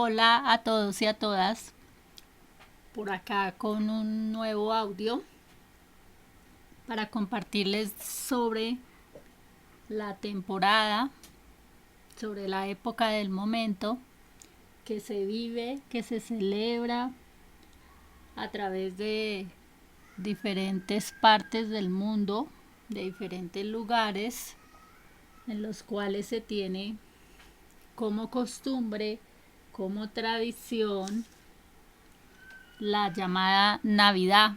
Hola a todos y a todas, por acá con un nuevo audio para compartirles sobre la temporada, sobre la época del momento que se vive, que se celebra a través de diferentes partes del mundo, de diferentes lugares en los cuales se tiene como costumbre, como tradición, la llamada Navidad.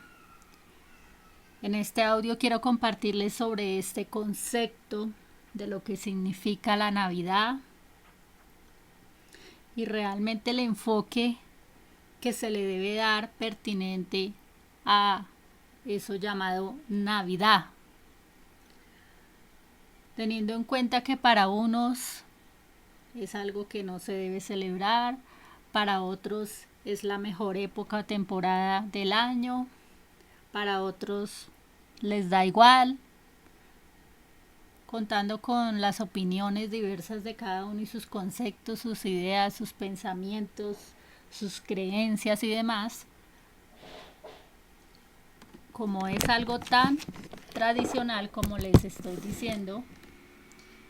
En este audio quiero compartirles sobre este concepto de lo que significa la Navidad y realmente el enfoque que se le debe dar pertinente a eso llamado Navidad. Teniendo en cuenta que para unos es algo que no se debe celebrar, para otros es la mejor época o temporada del año, para otros les da igual, contando con las opiniones diversas de cada uno y sus conceptos, sus ideas, sus pensamientos, sus creencias y demás. Como es algo tan tradicional como les estoy diciendo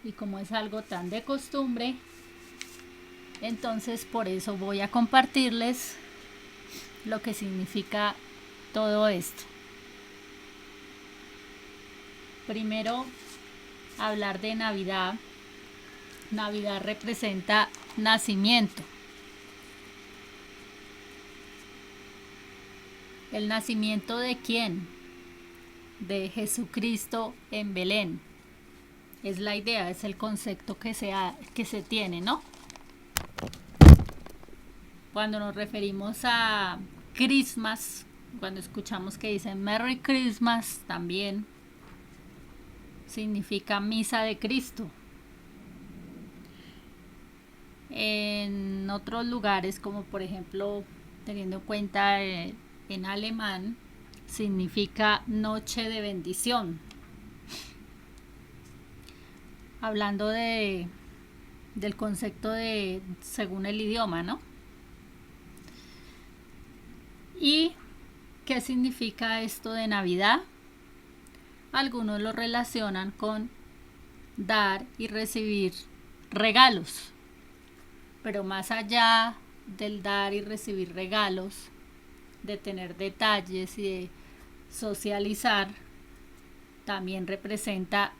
y como es algo tan de costumbre, entonces por eso voy a compartirles lo que significa todo esto. Primero, hablar de Navidad. Navidad representa nacimiento. ¿El nacimiento de quién? De Jesucristo en Belén. Es la idea, es el concepto que se tiene, ¿no? Cuando nos referimos a Christmas, cuando escuchamos que dicen Merry Christmas, también significa misa de Cristo. En otros lugares, como por ejemplo, teniendo en cuenta en alemán, significa noche de bendición. Hablando del concepto de según el idioma, ¿no? ¿Y qué significa esto de Navidad? Algunos lo relacionan con dar y recibir regalos, pero más allá del dar y recibir regalos, de tener detalles y de socializar, también representa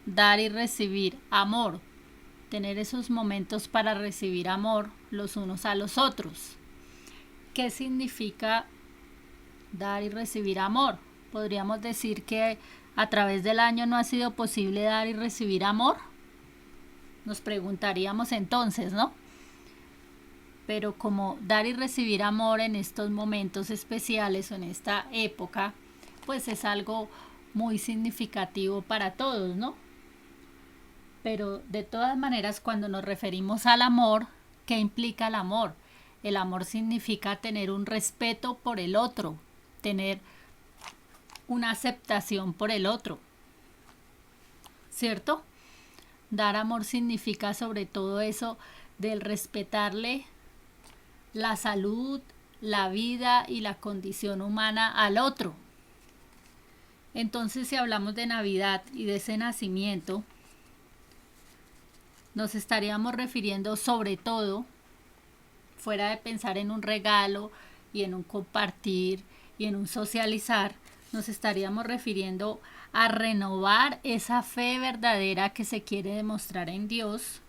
dar y recibir amor, tener esos momentos para recibir amor los unos a los otros. ¿Qué significa dar y recibir amor? Podríamos decir que a través del año no ha sido posible dar y recibir amor. Nos preguntaríamos entonces, ¿no? Pero como dar y recibir amor en estos momentos especiales o en esta época, pues es algo muy significativo para todos, ¿no? Pero de todas maneras, cuando nos referimos al amor, ¿qué implica el amor? El amor significa tener un respeto por el otro, tener una aceptación por el otro, ¿cierto? Dar amor significa sobre todo eso del respetarle la salud, la vida y la condición humana al otro. Entonces, si hablamos de Navidad y de ese nacimiento, nos estaríamos refiriendo sobre todo, fuera de pensar en un regalo y en un compartir y en un socializar, nos estaríamos refiriendo a renovar esa fe verdadera que se quiere demostrar en Dios,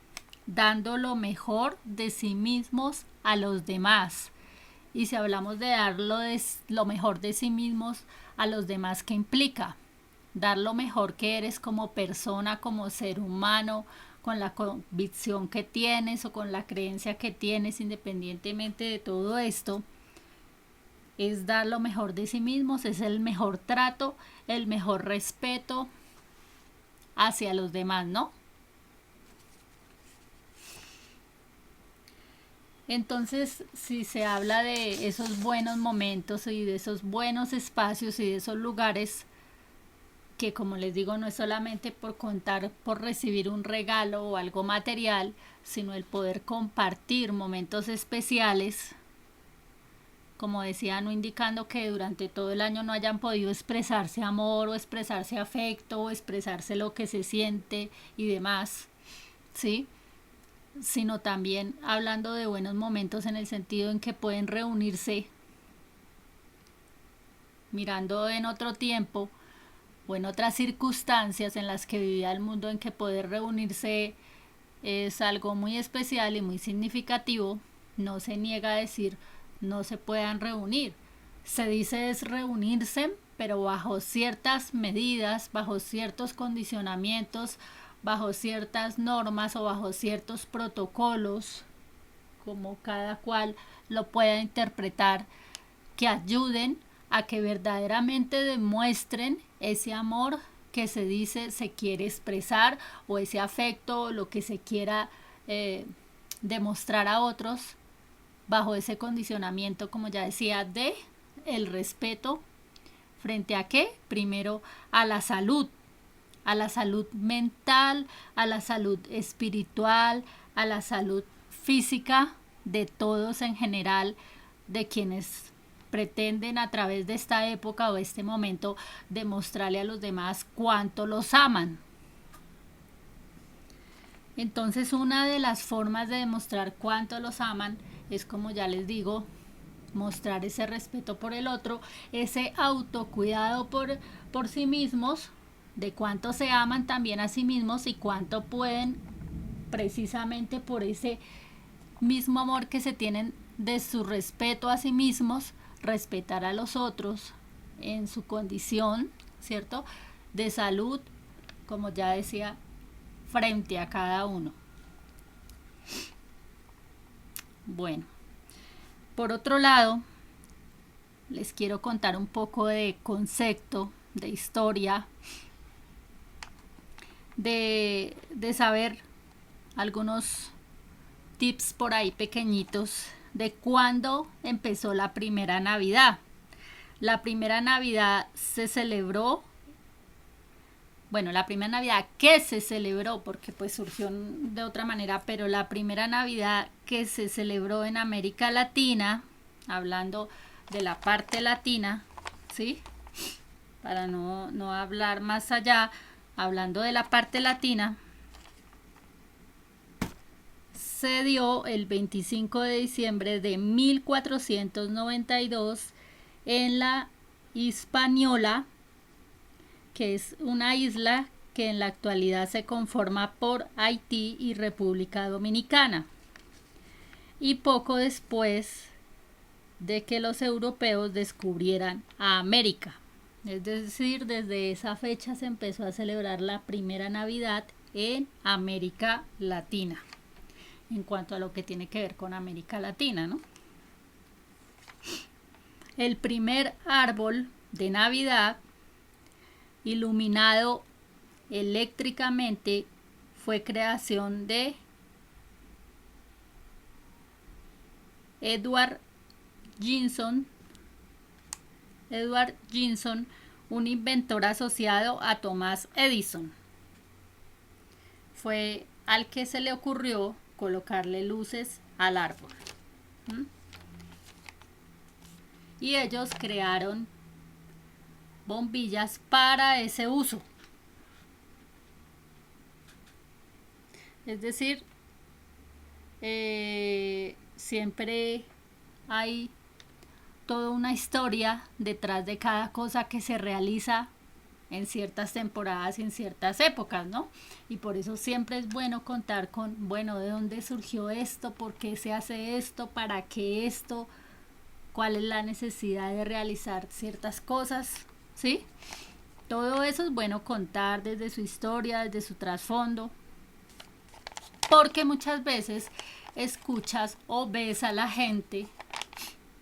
dando lo mejor de sí mismos a los demás. Y si hablamos de dar lo mejor de sí mismos a los demás, ¿qué implica? Dar lo mejor que eres como persona, como ser humano, con la convicción que tienes o con la creencia que tienes, independientemente de todo esto, es dar lo mejor de sí mismos, es el mejor trato, el mejor respeto hacia los demás, ¿no? Entonces, si se habla de esos buenos momentos y de esos buenos espacios y de esos lugares que como les digo, no es solamente por contar, por recibir un regalo o algo material, sino el poder compartir momentos especiales, como decía, no indicando que durante todo el año no hayan podido expresarse amor o expresarse afecto o expresarse lo que se siente y demás, ¿sí? Sino también hablando de buenos momentos en el sentido en que pueden reunirse mirando en otro tiempo o en otras circunstancias en las que vivía el mundo, en que poder reunirse es algo muy especial y muy significativo. No se niega a decir no se puedan reunir. Se dice es reunirse, pero bajo ciertas medidas, bajo ciertos condicionamientos, bajo ciertas normas o bajo ciertos protocolos, como cada cual lo pueda interpretar, que ayuden a que verdaderamente demuestren ese amor que se dice se quiere expresar, o ese afecto o lo que se quiera demostrar a otros, bajo ese condicionamiento, como ya decía, de el respeto frente a qué, primero a la salud mental, a la salud espiritual, a la salud física de todos en general, de quienes pretenden a través de esta época o este momento demostrarle a los demás cuánto los aman. Entonces, una de las formas de demostrar cuánto los aman es, como ya les digo, mostrar ese respeto por el otro, ese autocuidado por sí mismos, de cuánto se aman también a sí mismos y cuánto pueden, precisamente por ese mismo amor que se tienen de su respeto a sí mismos, respetar a los otros en su condición, ¿cierto?, de salud, como ya decía, frente a cada uno. Bueno, por otro lado, les quiero contar un poco de concepto, de historia, de saber algunos tips por ahí pequeñitos de cuándo empezó la primera Navidad. La primera Navidad se celebró, bueno, la primera Navidad que se celebró, porque pues surgió de otra manera, pero la primera Navidad que se celebró en América Latina, hablando de la parte latina, ¿sí?, para no hablar más allá, hablando de la parte latina, se dio el 25 de diciembre de 1492 en la Hispaniola, que es una isla que en la actualidad se conforma por Haití y República Dominicana. Y poco después de que los europeos descubrieran a América. Es decir, desde esa fecha se empezó a celebrar la primera Navidad en América Latina, en cuanto a lo que tiene que ver con América Latina, ¿no? El primer árbol de Navidad iluminado eléctricamente fue creación de Edward Jenson, un inventor asociado a Thomas Edison. Fue al que se le ocurrió colocarle luces al árbol. Y ellos crearon bombillas para ese uso. Es decir, siempre hay toda una historia detrás de cada cosa que se realiza en ciertas temporadas y en ciertas épocas, ¿no? Y por eso siempre es bueno contar con, bueno, ¿de dónde surgió esto? ¿Por qué se hace esto? ¿Para qué esto? ¿Cuál es la necesidad de realizar ciertas cosas? ¿Sí? Todo eso es bueno contar desde su historia, desde su trasfondo, porque muchas veces escuchas o ves a la gente,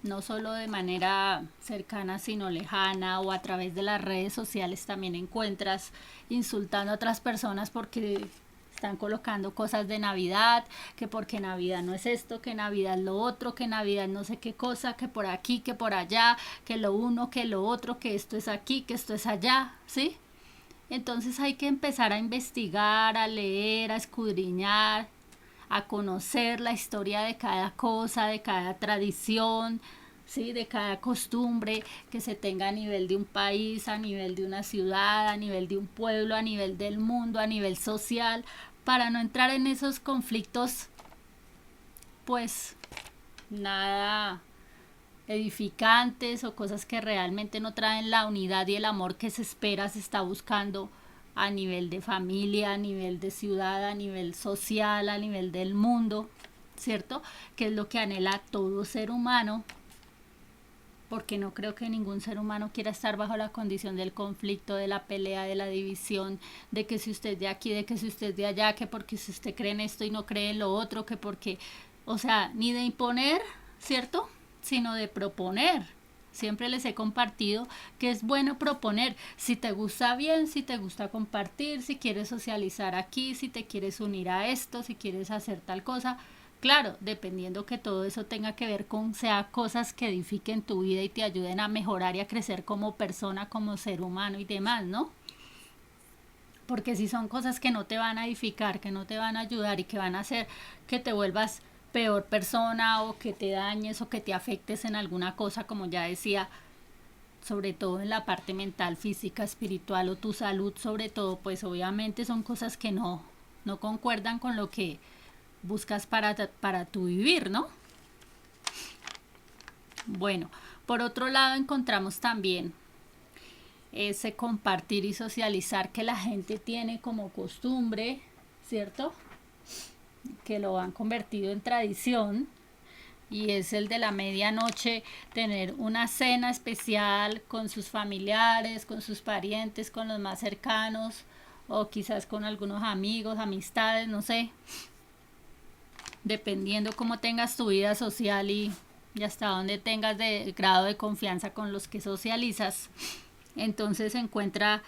no solo de manera cercana, sino lejana, o a través de las redes sociales también encuentras insultando a otras personas porque están colocando cosas de Navidad, que porque Navidad no es esto, que Navidad es lo otro, que Navidad no sé qué cosa, que por aquí, que por allá, que lo uno, que lo otro, que esto es aquí, que esto es allá, ¿sí? Entonces hay que empezar a investigar, a leer, a escudriñar, a conocer la historia de cada cosa, de cada tradición, ¿sí? De cada costumbre que se tenga a nivel de un país, a nivel de una ciudad, a nivel de un pueblo, a nivel del mundo, a nivel social, para no entrar en esos conflictos, pues nada edificantes o cosas que realmente no traen la unidad y el amor que se espera, se está buscando a nivel de familia, a nivel de ciudad, a nivel social, a nivel del mundo, ¿cierto? Que es lo que anhela todo ser humano, porque no creo que ningún ser humano quiera estar bajo la condición del conflicto, de la pelea, de la división, de que si usted de aquí, de que si usted de allá, que porque si usted cree en esto y no cree en lo otro, que porque, o sea, ni de imponer, ¿cierto? Sino de proponer. Siempre les he compartido que es bueno proponer. Si te gusta bien, si te gusta compartir, si quieres socializar aquí, si te quieres unir a esto, si quieres hacer tal cosa. Claro, dependiendo que todo eso tenga que ver con, sea cosas que edifiquen tu vida y te ayuden a mejorar y a crecer como persona, como ser humano y demás, ¿no? Porque si son cosas que no te van a edificar, que no te van a ayudar y que van a hacer que te vuelvas peor persona o que te dañes o que te afectes en alguna cosa, como ya decía, sobre todo en la parte mental, física, espiritual o tu salud, sobre todo, pues obviamente son cosas que no concuerdan con lo que buscas para tu vivir, ¿no? Bueno, por otro lado encontramos también ese compartir y socializar que la gente tiene como costumbre, ¿cierto? Que lo han convertido en tradición, y es el de la medianoche, tener una cena especial con sus familiares, con sus parientes, con los más cercanos, o quizás con algunos amigos, amistades, no sé, dependiendo cómo tengas tu vida social y hasta dónde tengas de grado de confianza con los que socializas. Entonces se encuentra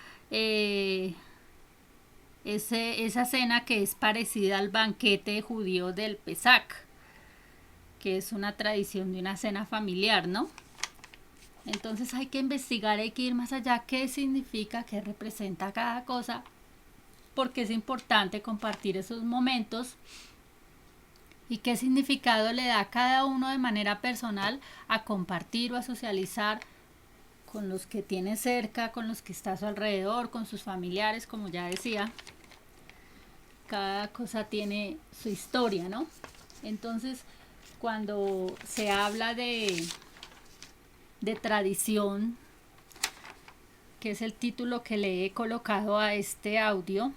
esa cena que es parecida al banquete judío del Pesach, que es una tradición de una cena familiar, ¿no? Entonces hay que investigar, hay que ir más allá, qué significa, qué representa cada cosa, porque es importante compartir esos momentos y qué significado le da a cada uno de manera personal a compartir o a socializar con los que tiene cerca, con los que está a su alrededor, con sus familiares, como ya decía. Cada cosa tiene su historia, ¿no? Entonces, cuando se habla de tradición, que es el título que le he colocado a este audio,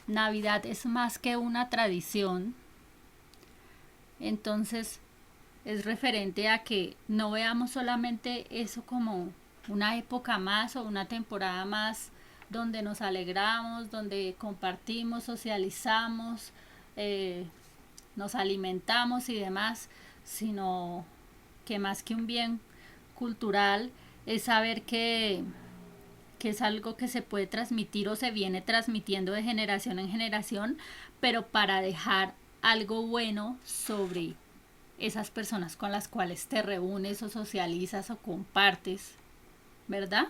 Navidad es más que una tradición. Entonces es referente a que no veamos solamente eso como una época más o una temporada más donde nos alegramos, donde compartimos, socializamos, nos alimentamos y demás, sino que más que un bien cultural es saber que es algo que se puede transmitir o se viene transmitiendo de generación en generación, pero para dejar algo bueno sobre esas personas con las cuales te reúnes o socializas o compartes, ¿verdad?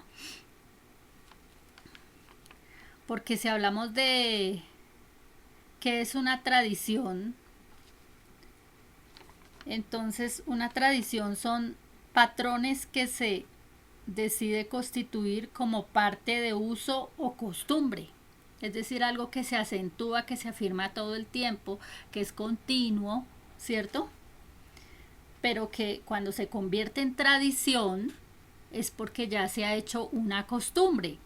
Porque si hablamos de qué es una tradición, entonces una tradición son patrones que se decide constituir como parte de uso o costumbre. Es decir, algo que se acentúa, que se afirma todo el tiempo, que es continuo, ¿cierto? Pero que cuando se convierte en tradición es porque ya se ha hecho una costumbre.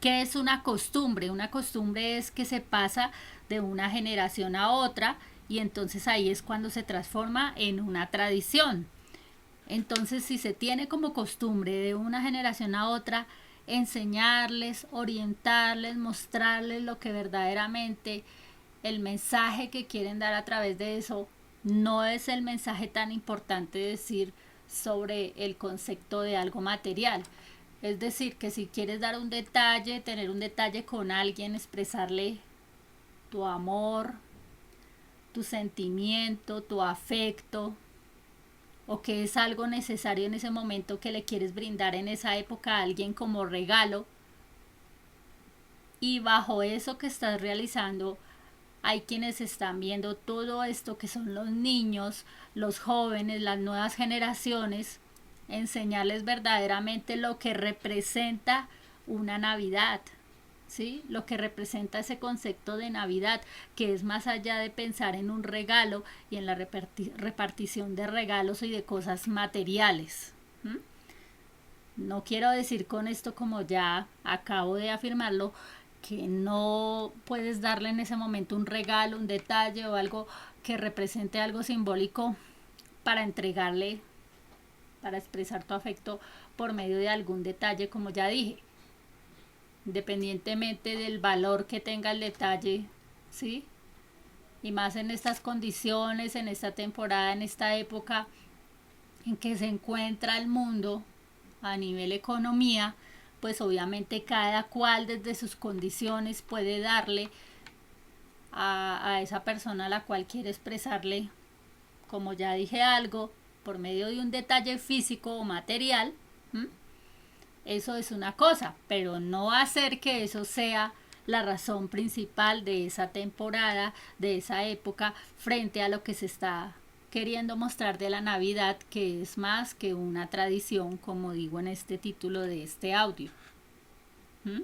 ¿Qué es una costumbre? Una costumbre es que se pasa de una generación a otra y entonces ahí es cuando se transforma en una tradición. Entonces, si se tiene como costumbre de una generación a otra enseñarles, orientarles, mostrarles lo que verdaderamente el mensaje que quieren dar a través de eso, no es el mensaje tan importante de decir sobre el concepto de algo material. Es decir, que si quieres dar un detalle, tener un detalle con alguien, expresarle tu amor, tu sentimiento, tu afecto, o que es algo necesario en ese momento que le quieres brindar en esa época a alguien como regalo, Y bajo eso que estás realizando, hay quienes están viendo todo esto que son los niños, los jóvenes, las nuevas generaciones, enseñarles verdaderamente lo que representa una Navidad, ¿sí? Lo que representa ese concepto de Navidad, que es más allá de pensar en un regalo y en la repartición de regalos y de cosas materiales. ¿Mm? No quiero decir con esto, como ya acabo de afirmarlo, que no puedes darle en ese momento un regalo, un detalle o algo que represente algo simbólico para entregarle, para expresar tu afecto por medio de algún detalle, como ya dije, independientemente del valor que tenga el detalle, ¿sí? Y más en estas condiciones, en esta temporada, en esta época en que se encuentra el mundo a nivel economía, pues obviamente cada cual desde sus condiciones puede darle a esa persona a la cual quiere expresarle, como ya dije, algo por medio de un detalle físico o material. ¿Mm? Eso es una cosa, pero no hacer que eso sea la razón principal de esa temporada, de esa época, frente a lo que se está queriendo mostrar de la Navidad, que es más que una tradición, como digo en este título de este audio. ¿Mm?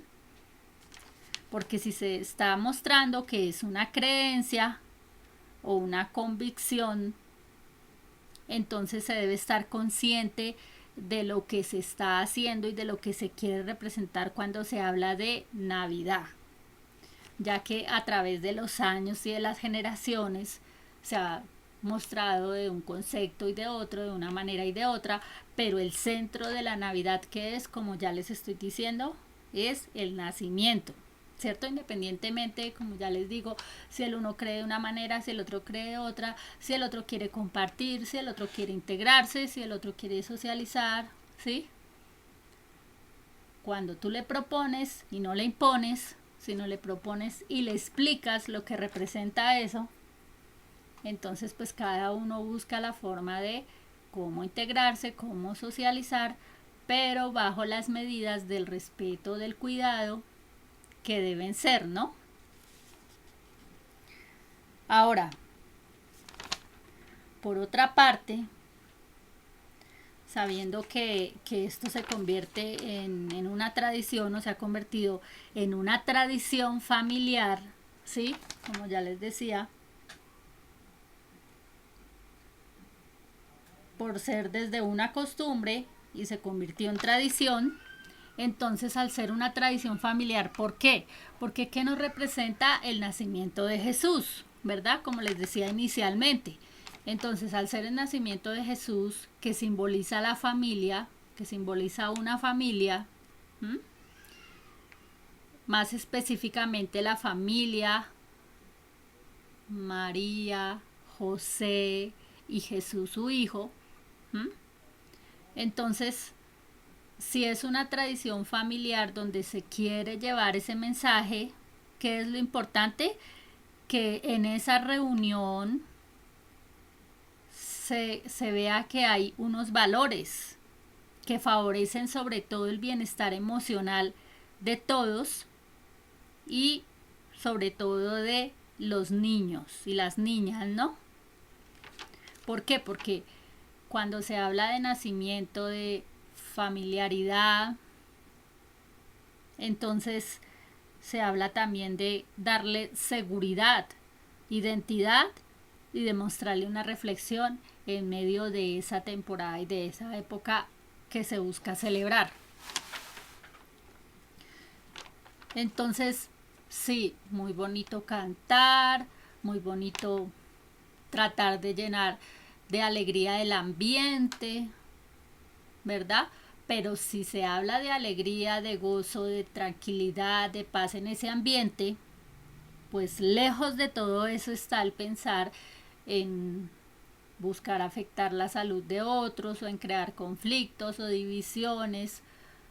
Porque si se está mostrando que es una creencia o una convicción, entonces se debe estar consciente de lo que se está haciendo y de lo que se quiere representar cuando se habla de Navidad, ya que a través de los años y de las generaciones se ha mostrado de un concepto y de otro, de una manera y de otra, pero el centro de la Navidad, que es, como ya les estoy diciendo, es el nacimiento, ¿cierto? Independientemente, como ya les digo, si el uno cree de una manera, si el otro cree de otra, si el otro quiere compartir, si el otro quiere integrarse, si el otro quiere socializar, ¿sí? Cuando tú le propones y no le impones, sino le propones y le explicas lo que representa eso, entonces pues cada uno busca la forma de cómo integrarse, cómo socializar, pero bajo las medidas del respeto, del cuidado que deben ser, ¿no? Ahora, por otra parte, sabiendo que esto se convierte en una tradición, o se ha convertido en una tradición familiar, ¿sí? Como ya les decía, por ser desde una costumbre y se convirtió en tradición. Entonces, al ser una tradición familiar, ¿por qué? Porque ¿qué nos representa el nacimiento de Jesús? ¿Verdad? Como les decía inicialmente. Entonces, al ser el nacimiento de Jesús, que simboliza la familia, que simboliza una familia, ¿m? Más específicamente la familia María, José y Jesús su hijo. ¿M? Entonces, si es una tradición familiar donde se quiere llevar ese mensaje, ¿qué es lo importante? Que en esa reunión se vea que hay unos valores que favorecen sobre todo el bienestar emocional de todos y sobre todo de los niños y las niñas, ¿no? ¿Por qué? Porque cuando se habla de nacimiento, de familiaridad, entonces se habla también de darle seguridad, identidad y demostrarle una reflexión en medio de esa temporada y de esa época que se busca celebrar. Entonces, sí, muy bonito cantar, muy bonito tratar de llenar de alegría el ambiente, ¿verdad? Pero si se habla de alegría, de gozo, de tranquilidad, de paz en ese ambiente, pues lejos de todo eso está el pensar en buscar afectar la salud de otros o en crear conflictos o divisiones,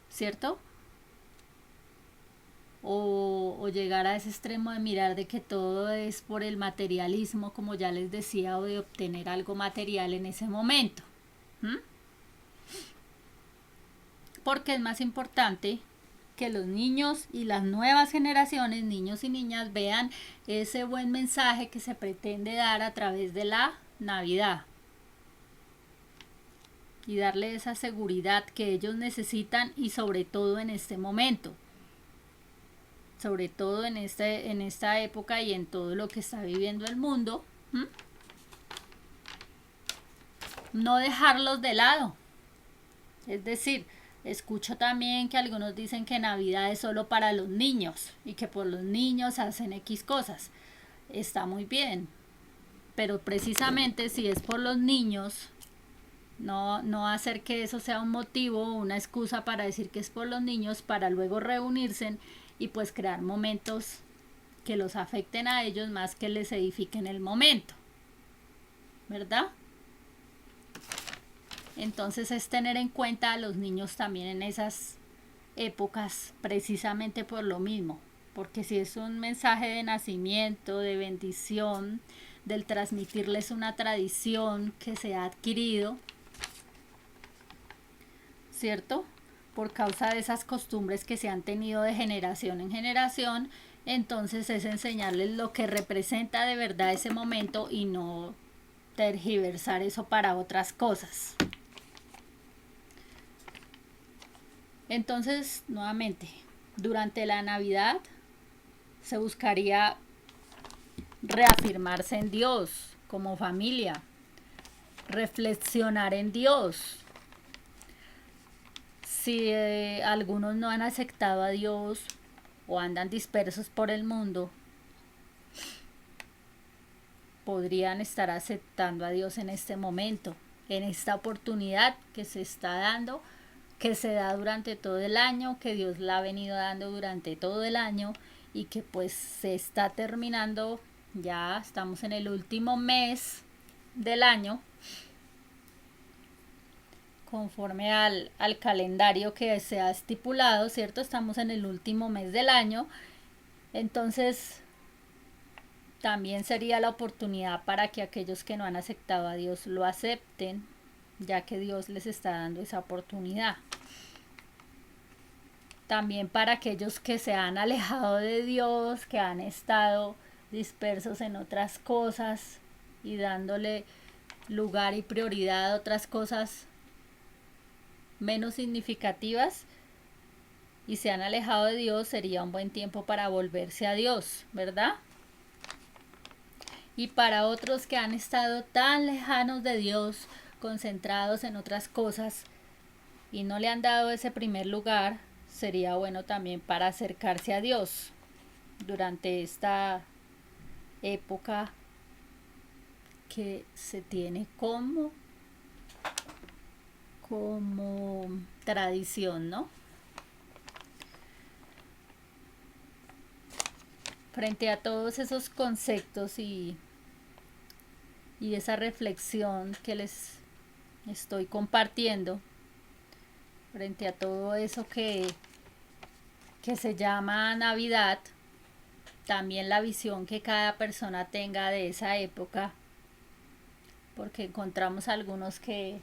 ¿cierto? O llegar a ese extremo de mirar de que todo es por el materialismo, como ya les decía, o de obtener algo material en ese momento. ¿Mm? Porque es más importante que los niños y las nuevas generaciones, niños y niñas, vean ese buen mensaje que se pretende dar a través de la Navidad y darle esa seguridad que ellos necesitan, y sobre todo en este momento, sobre todo en esta época y en todo lo que está viviendo el mundo. No dejarlos de lado. Es decir, escucho también que algunos dicen que Navidad es solo para los niños y que por los niños hacen X cosas. Está muy bien, pero precisamente si es por los niños, no hacer que eso sea un motivo o una excusa para decir que es por los niños, para luego reunirse y pues crear momentos que los afecten a ellos más que les edifiquen el momento, ¿verdad? Entonces es tener en cuenta a los niños también en esas épocas, precisamente por lo mismo, porque si es un mensaje de nacimiento, de bendición, del transmitirles una tradición que se ha adquirido, ¿cierto? Por causa de esas costumbres que se han tenido de generación en generación, entonces es enseñarles lo que representa de verdad ese momento y no tergiversar eso para otras cosas. Entonces, nuevamente, durante la Navidad se buscaría reafirmarse en Dios como familia, reflexionar en Dios. Si algunos no han aceptado a Dios o andan dispersos por el mundo, podrían estar aceptando a Dios en este momento, en esta oportunidad que se está dando, que se da durante todo el año, que Dios la ha venido dando durante todo el año y que pues se está terminando, ya estamos en el último mes del año, conforme al calendario que se ha estipulado, ¿cierto? Estamos en el último mes del año, entonces también sería la oportunidad para que aquellos que no han aceptado a Dios lo acepten, ya que Dios les está dando esa oportunidad. También para aquellos que se han alejado de Dios, que han estado dispersos en otras cosas y dándole lugar y prioridad a otras cosas menos significativas y se han alejado de Dios, sería un buen tiempo para volverse a Dios, ¿verdad? Y para otros que han estado tan lejanos de Dios, concentrados en otras cosas y no le han dado ese primer lugar, sería bueno también para acercarse a Dios durante esta época que se tiene como tradición, ¿no? Frente a todos esos conceptos y esa reflexión que les estoy compartiendo, frente a todo eso que se llama Navidad, también la visión que cada persona tenga de esa época, porque encontramos algunos que,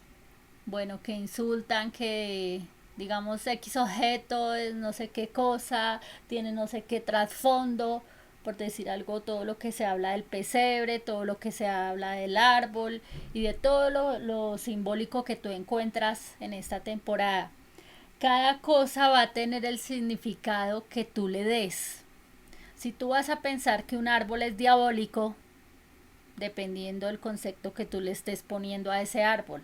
bueno, que insultan, que digamos X objeto es no sé qué cosa, tiene no sé qué trasfondo, por decir algo, todo lo que se habla del pesebre, todo lo que se habla del árbol y de todo lo simbólico que tú encuentras en esta temporada. Cada cosa va a tener el significado que tú le des. Si tú vas a pensar que un árbol es diabólico, dependiendo del concepto que tú le estés poniendo a ese árbol.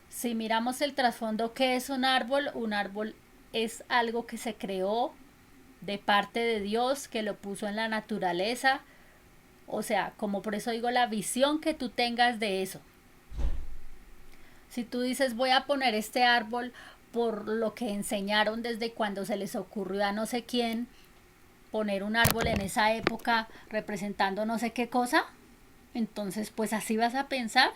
Si miramos el trasfondo, ¿qué es un árbol es algo que se creó de parte de Dios, que lo puso en la naturaleza. O sea, como por eso digo, la visión que tú tengas de eso. Si tú dices, voy a poner este árbol por lo que enseñaron desde cuando se les ocurrió a no sé quién poner un árbol en esa época representando no sé qué cosa, entonces pues así vas a pensar.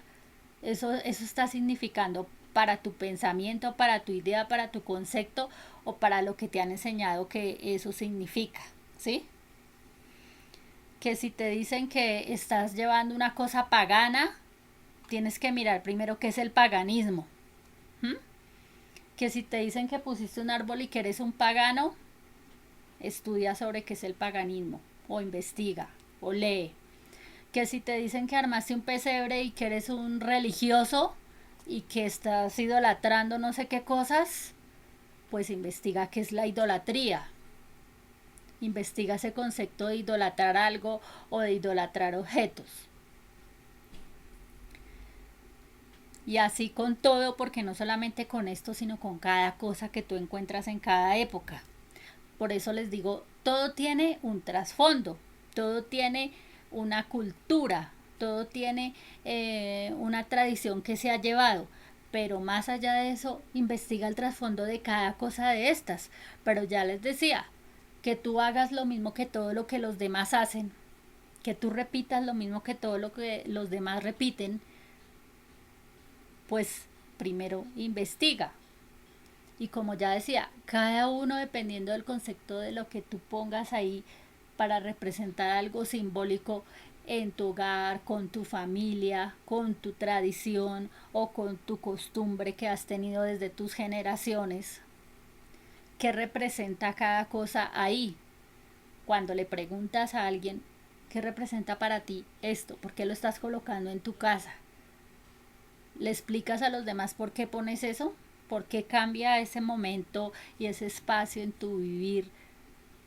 Eso está significando para tu pensamiento, para tu idea, para tu concepto o para lo que te han enseñado que eso significa, ¿sí? Que si te dicen que estás llevando una cosa pagana, tienes que mirar primero qué es el paganismo. Que si te dicen que pusiste un árbol y que eres un pagano, estudia sobre qué es el paganismo, o investiga, o lee. Que si te dicen que armaste un pesebre y que eres un religioso y que estás idolatrando no sé qué cosas, pues investiga qué es la idolatría. Investiga ese concepto de idolatrar algo o de idolatrar objetos. Y así con todo, porque no solamente con esto, sino con cada cosa que tú encuentras en cada época. Por eso les digo, todo tiene un trasfondo, todo tiene una cultura, todo tiene una tradición que se ha llevado. Pero más allá de eso, investiga el trasfondo de cada cosa de estas. Pero ya les decía, que tú hagas lo mismo que todo lo que los demás hacen, que tú repitas lo mismo que todo lo que los demás repiten, pues primero investiga. Y como ya decía, cada uno dependiendo del concepto de lo que tú pongas ahí para representar algo simbólico en tu hogar, con tu familia, con tu tradición o con tu costumbre que has tenido desde tus generaciones, ¿qué representa cada cosa ahí? Cuando le preguntas a alguien qué representa para ti esto, por qué lo estás colocando en tu casa, le explicas a los demás por qué pones eso, por qué cambia ese momento y ese espacio en tu vivir,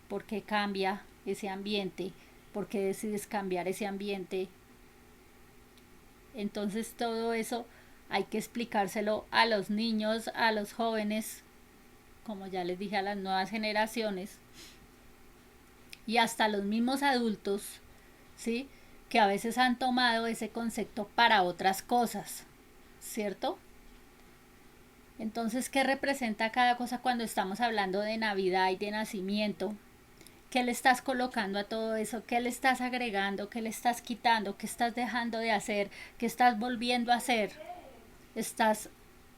por qué cambia ese ambiente, por qué decides cambiar ese ambiente. Entonces todo eso hay que explicárselo a los niños, a los jóvenes, como ya les dije, a las nuevas generaciones y hasta los mismos adultos, ¿sí? Que a veces han tomado ese concepto para otras cosas, ¿cierto? Entonces, ¿qué representa cada cosa cuando estamos hablando de Navidad y de nacimiento? ¿Qué le estás colocando a todo eso? ¿Qué le estás agregando? ¿Qué le estás quitando? ¿Qué estás dejando de hacer? ¿Qué estás volviendo a hacer? ¿Estás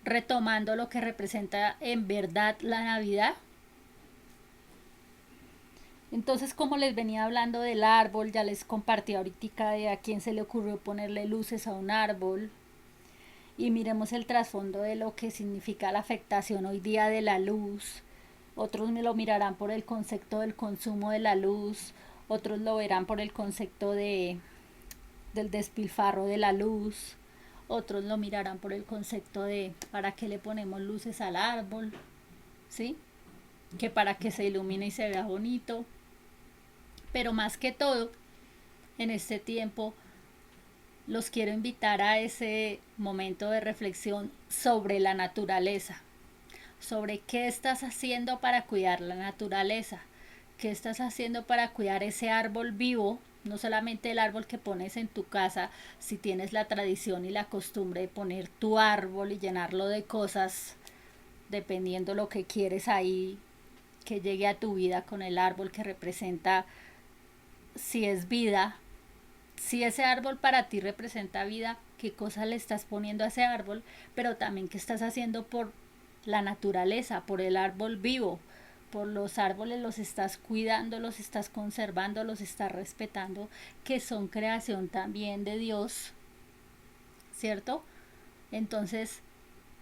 retomando lo que representa en verdad la Navidad? Entonces, como les venía hablando del árbol, ya les compartí ahorita de a quién se le ocurrió ponerle luces a un árbol. Y miremos el trasfondo de lo que significa la afectación hoy día de la luz. Otros me lo mirarán por el concepto del consumo de la luz, otros lo verán por el concepto del despilfarro de la luz, otros lo mirarán por el concepto de para qué le ponemos luces al árbol, ¿sí? Que para que se ilumine y se vea bonito. Pero más que todo, en este tiempo los quiero invitar a ese momento de reflexión sobre la naturaleza, sobre qué estás haciendo para cuidar la naturaleza, qué estás haciendo para cuidar ese árbol vivo, no solamente el árbol que pones en tu casa, si tienes la tradición y la costumbre de poner tu árbol y llenarlo de cosas, dependiendo lo que quieres ahí, que llegue a tu vida con el árbol que representa, si es vida, si ese árbol para ti representa vida, qué cosa le estás poniendo a ese árbol, pero también qué estás haciendo por la naturaleza, por el árbol vivo, por los árboles los estás cuidando, los estás conservando, los estás respetando, que son creación también de Dios, ¿cierto? Entonces,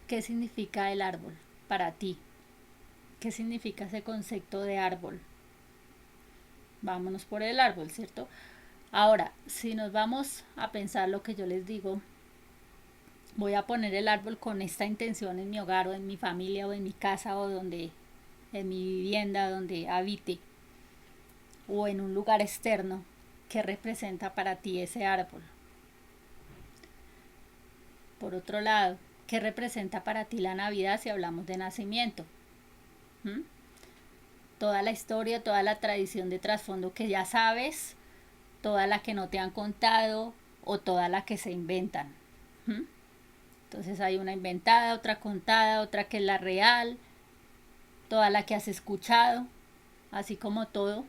¿qué significa el árbol para ti? ¿Qué significa ese concepto de árbol? Vámonos por el árbol, ¿cierto? Ahora, si nos vamos a pensar lo que yo les digo, voy a poner el árbol con esta intención en mi hogar o en mi familia o en mi casa o donde, en mi vivienda donde habite o en un lugar externo. ¿Qué representa para ti ese árbol? Por otro lado, ¿qué representa para ti la Navidad si hablamos de nacimiento? ¿Mm? Toda la historia, toda la tradición de trasfondo que ya sabes, toda la que no te han contado o toda la que se inventan. ¿Mm? Entonces hay una inventada, otra contada, otra que es la real, toda la que has escuchado, así como todo.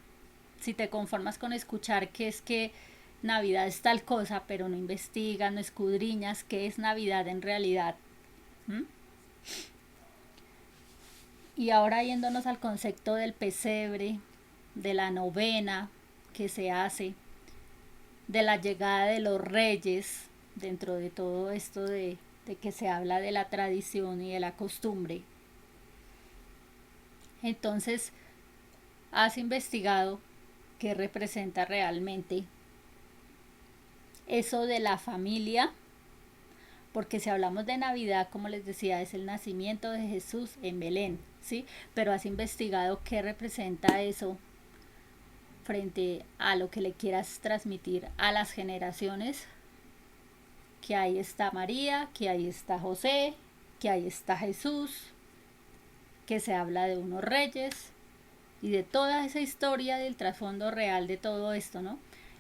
Si te conformas con escuchar que es que Navidad es tal cosa, pero no investigas, no escudriñas qué es Navidad en realidad. ¿Mm? Y ahora yéndonos al concepto del pesebre, de la novena que se hace, de la llegada de los reyes, dentro de todo esto de que se habla de la tradición y de la costumbre. Entonces, ¿Has investigado qué representa realmente eso de la familia? Porque si hablamos de Navidad, como les decía, es el nacimiento de Jesús en Belén, ¿sí? Pero ¿has investigado qué representa eso frente a lo que le quieras transmitir a las generaciones? Que ahí está María, que ahí está José, que ahí está Jesús, que se habla de unos reyes y de toda esa historia del trasfondo real de todo esto, ¿no?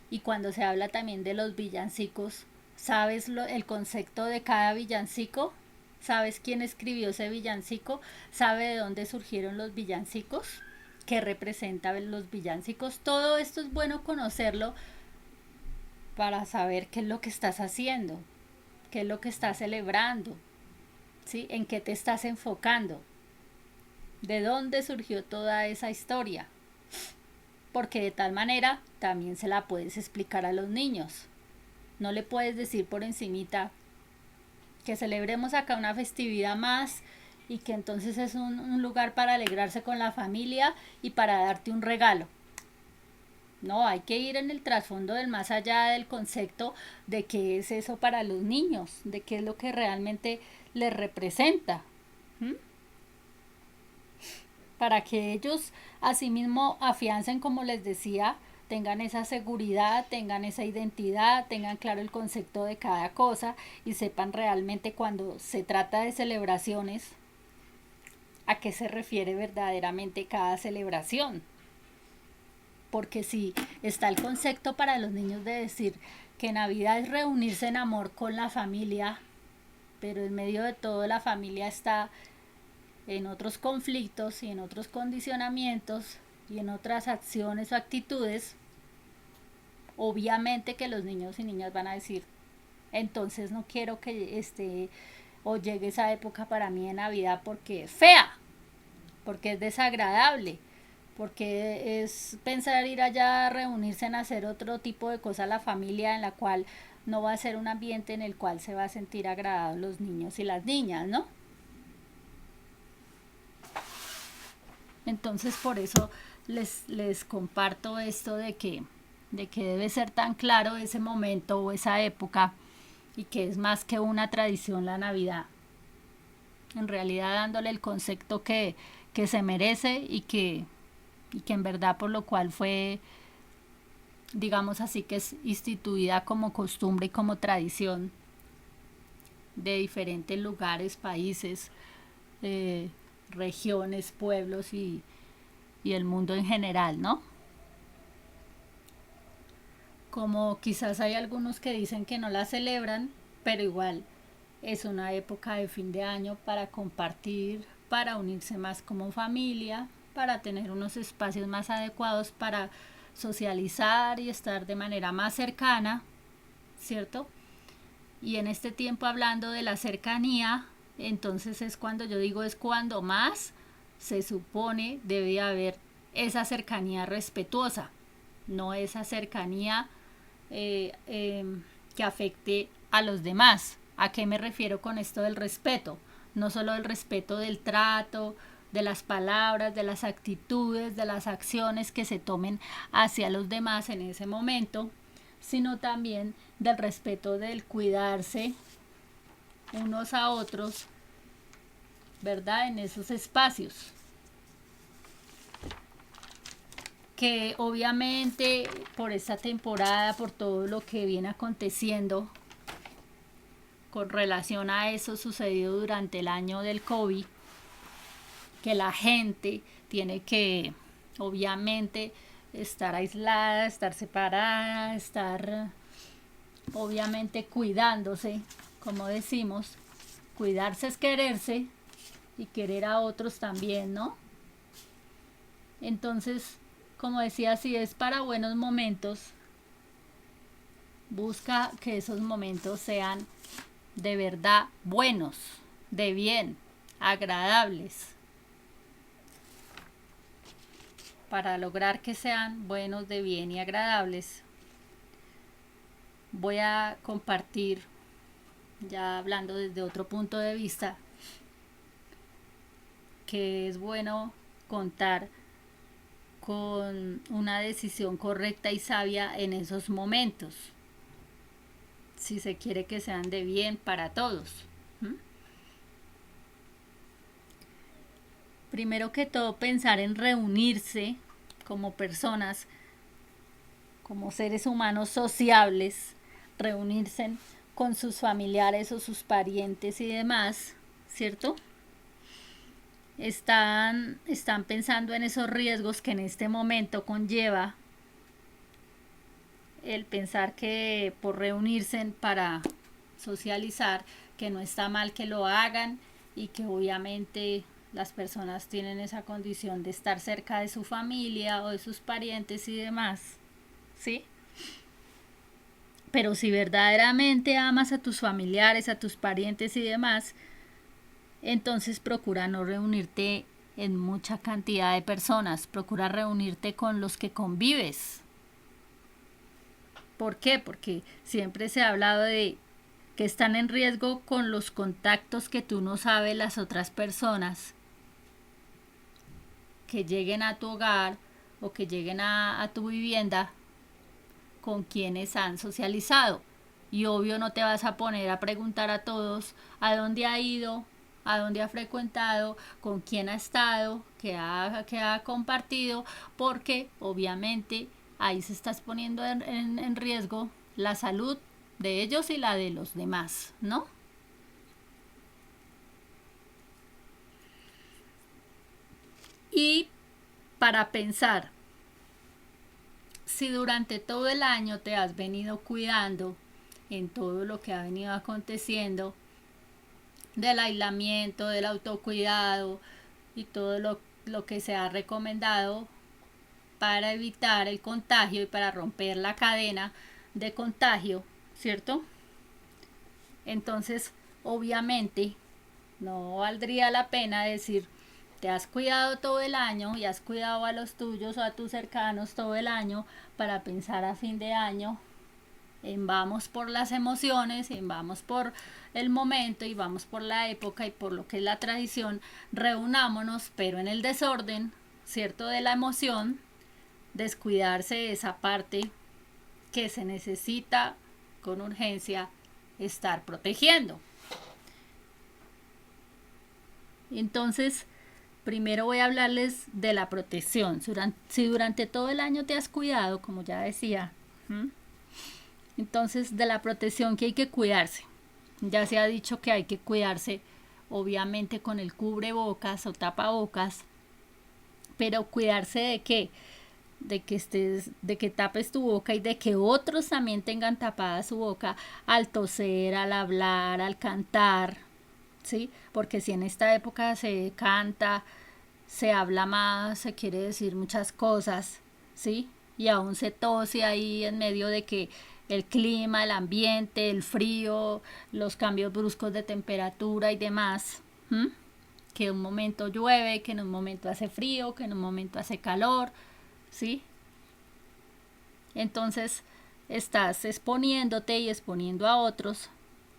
Y cuando se habla también de los villancicos, ¿sabes el concepto de cada villancico? ¿Sabes quién escribió ese villancico? ¿Sabe de dónde surgieron los villancicos? ¿Qué representan los villancicos? Todo esto es bueno conocerlo para saber qué es lo que estás haciendo, qué es lo que estás celebrando, ¿sí? En qué te estás enfocando, de dónde surgió toda esa historia, porque de tal manera también se la puedes explicar a los niños. No le puedes decir por encimita que celebremos acá una festividad más y que entonces es un lugar para alegrarse con la familia y para darte un regalo. No, hay que ir en el trasfondo del más allá del concepto de qué es eso para los niños, de qué es lo que realmente les representa. ¿Mm? Para que ellos asimismo afiancen, como les decía, tengan esa seguridad, tengan esa identidad, tengan claro el concepto de cada cosa y sepan realmente cuando se trata de celebraciones a qué se refiere verdaderamente cada celebración. Porque si está el concepto para los niños de decir que Navidad es reunirse en amor con la familia, pero en medio de todo la familia está en otros conflictos y en otros condicionamientos y en otras acciones o actitudes, obviamente que los niños y niñas van a decir, entonces no quiero que esté o llegue esa época para mí de Navidad porque es fea, porque es desagradable, porque es pensar ir allá a reunirse en hacer otro tipo de cosas la familia en la cual no va a ser un ambiente en el cual se va a sentir agradados los niños y las niñas, ¿no? Entonces por eso les comparto esto de que debe ser tan claro ese momento o esa época y que es más que una tradición la Navidad. En realidad dándole el concepto que se merece y que en verdad por lo cual fue, digamos así, que es instituida como costumbre y como tradición de diferentes lugares, países, eh, regiones, pueblos y el mundo en general, ¿no? Como quizás hay algunos que dicen que no la celebran, pero igual es una época de fin de año para compartir, para unirse más como familia, para tener unos espacios más adecuados para socializar y estar de manera más cercana, ¿cierto? Y en este tiempo hablando de la cercanía, entonces es cuando yo digo es cuando más se supone debe haber esa cercanía respetuosa, no esa cercanía que afecte a los demás. ¿A qué me refiero con esto del respeto? No solo el respeto del trato, de las palabras, de las actitudes, de las acciones que se tomen hacia los demás en ese momento, sino también del respeto del cuidarse unos a otros, ¿verdad? En esos espacios. Que obviamente por esta temporada, por todo lo que viene aconteciendo con relación a eso sucedido durante el año del COVID, que la gente tiene que obviamente estar aislada, estar separada, estar obviamente cuidándose, como decimos, cuidarse es quererse y querer a otros también, ¿no? Entonces, como decía, si es para buenos momentos, busca que esos momentos sean de verdad buenos, de bien, agradables, para lograr que sean buenos, de bien y agradables. Voy a compartir, ya hablando desde otro punto de vista, que es bueno contar con una decisión correcta y sabia en esos momentos, si se quiere que sean de bien para todos. Primero que todo, pensar en reunirse como personas, como seres humanos sociables, reunirse con sus familiares o sus parientes y demás, ¿cierto? Están pensando en esos riesgos que en este momento conlleva el pensar que por reunirse para socializar, que no está mal que lo hagan y que obviamente las personas tienen esa condición de estar cerca de su familia o de sus parientes y demás, ¿sí? Pero si verdaderamente amas a tus familiares, a tus parientes y demás, entonces procura no reunirte en mucha cantidad de personas, procura reunirte con los que convives. ¿Por qué? Porque siempre se ha hablado de que están en riesgo con los contactos que tú no sabes las otras personas que lleguen a tu hogar o que lleguen a tu vivienda con quienes han socializado. Y obvio no te vas a poner a preguntar a todos a dónde ha ido, a dónde ha frecuentado, con quién ha estado, qué ha compartido, porque obviamente ahí se estás poniendo en riesgo la salud de ellos y la de los demás, ¿no? Y para pensar, si durante todo el año te has venido cuidando en todo lo que ha venido aconteciendo, del aislamiento, del autocuidado y todo lo que se ha recomendado para evitar el contagio y para romper la cadena de contagio, ¿cierto? Entonces, obviamente, no valdría la pena decir, te has cuidado todo el año y has cuidado a los tuyos o a tus cercanos todo el año para pensar a fin de año en vamos por las emociones, en vamos por el momento y vamos por la época y por lo que es la tradición, reunámonos, pero en el desorden, ¿cierto? De la emoción, descuidarse de esa parte que se necesita con urgencia estar protegiendo. Entonces, primero voy a hablarles de la protección. Si durante todo el año te has cuidado, como ya decía, entonces de la protección que hay que cuidarse. Ya se ha dicho que hay que cuidarse, obviamente con el cubrebocas o tapabocas, pero cuidarse de qué? De que tapes tu boca y de que otros también tengan tapada su boca al toser, al hablar, al cantar, ¿sí? Porque si en esta época se canta, se habla más, se quiere decir muchas cosas, ¿sí? Y aún se tose ahí en medio de que el clima, el ambiente, el frío, los cambios bruscos de temperatura y demás, que en un momento llueve, que en un momento hace frío, que en un momento hace calor, ¿sí? Entonces estás exponiéndote y exponiendo a otros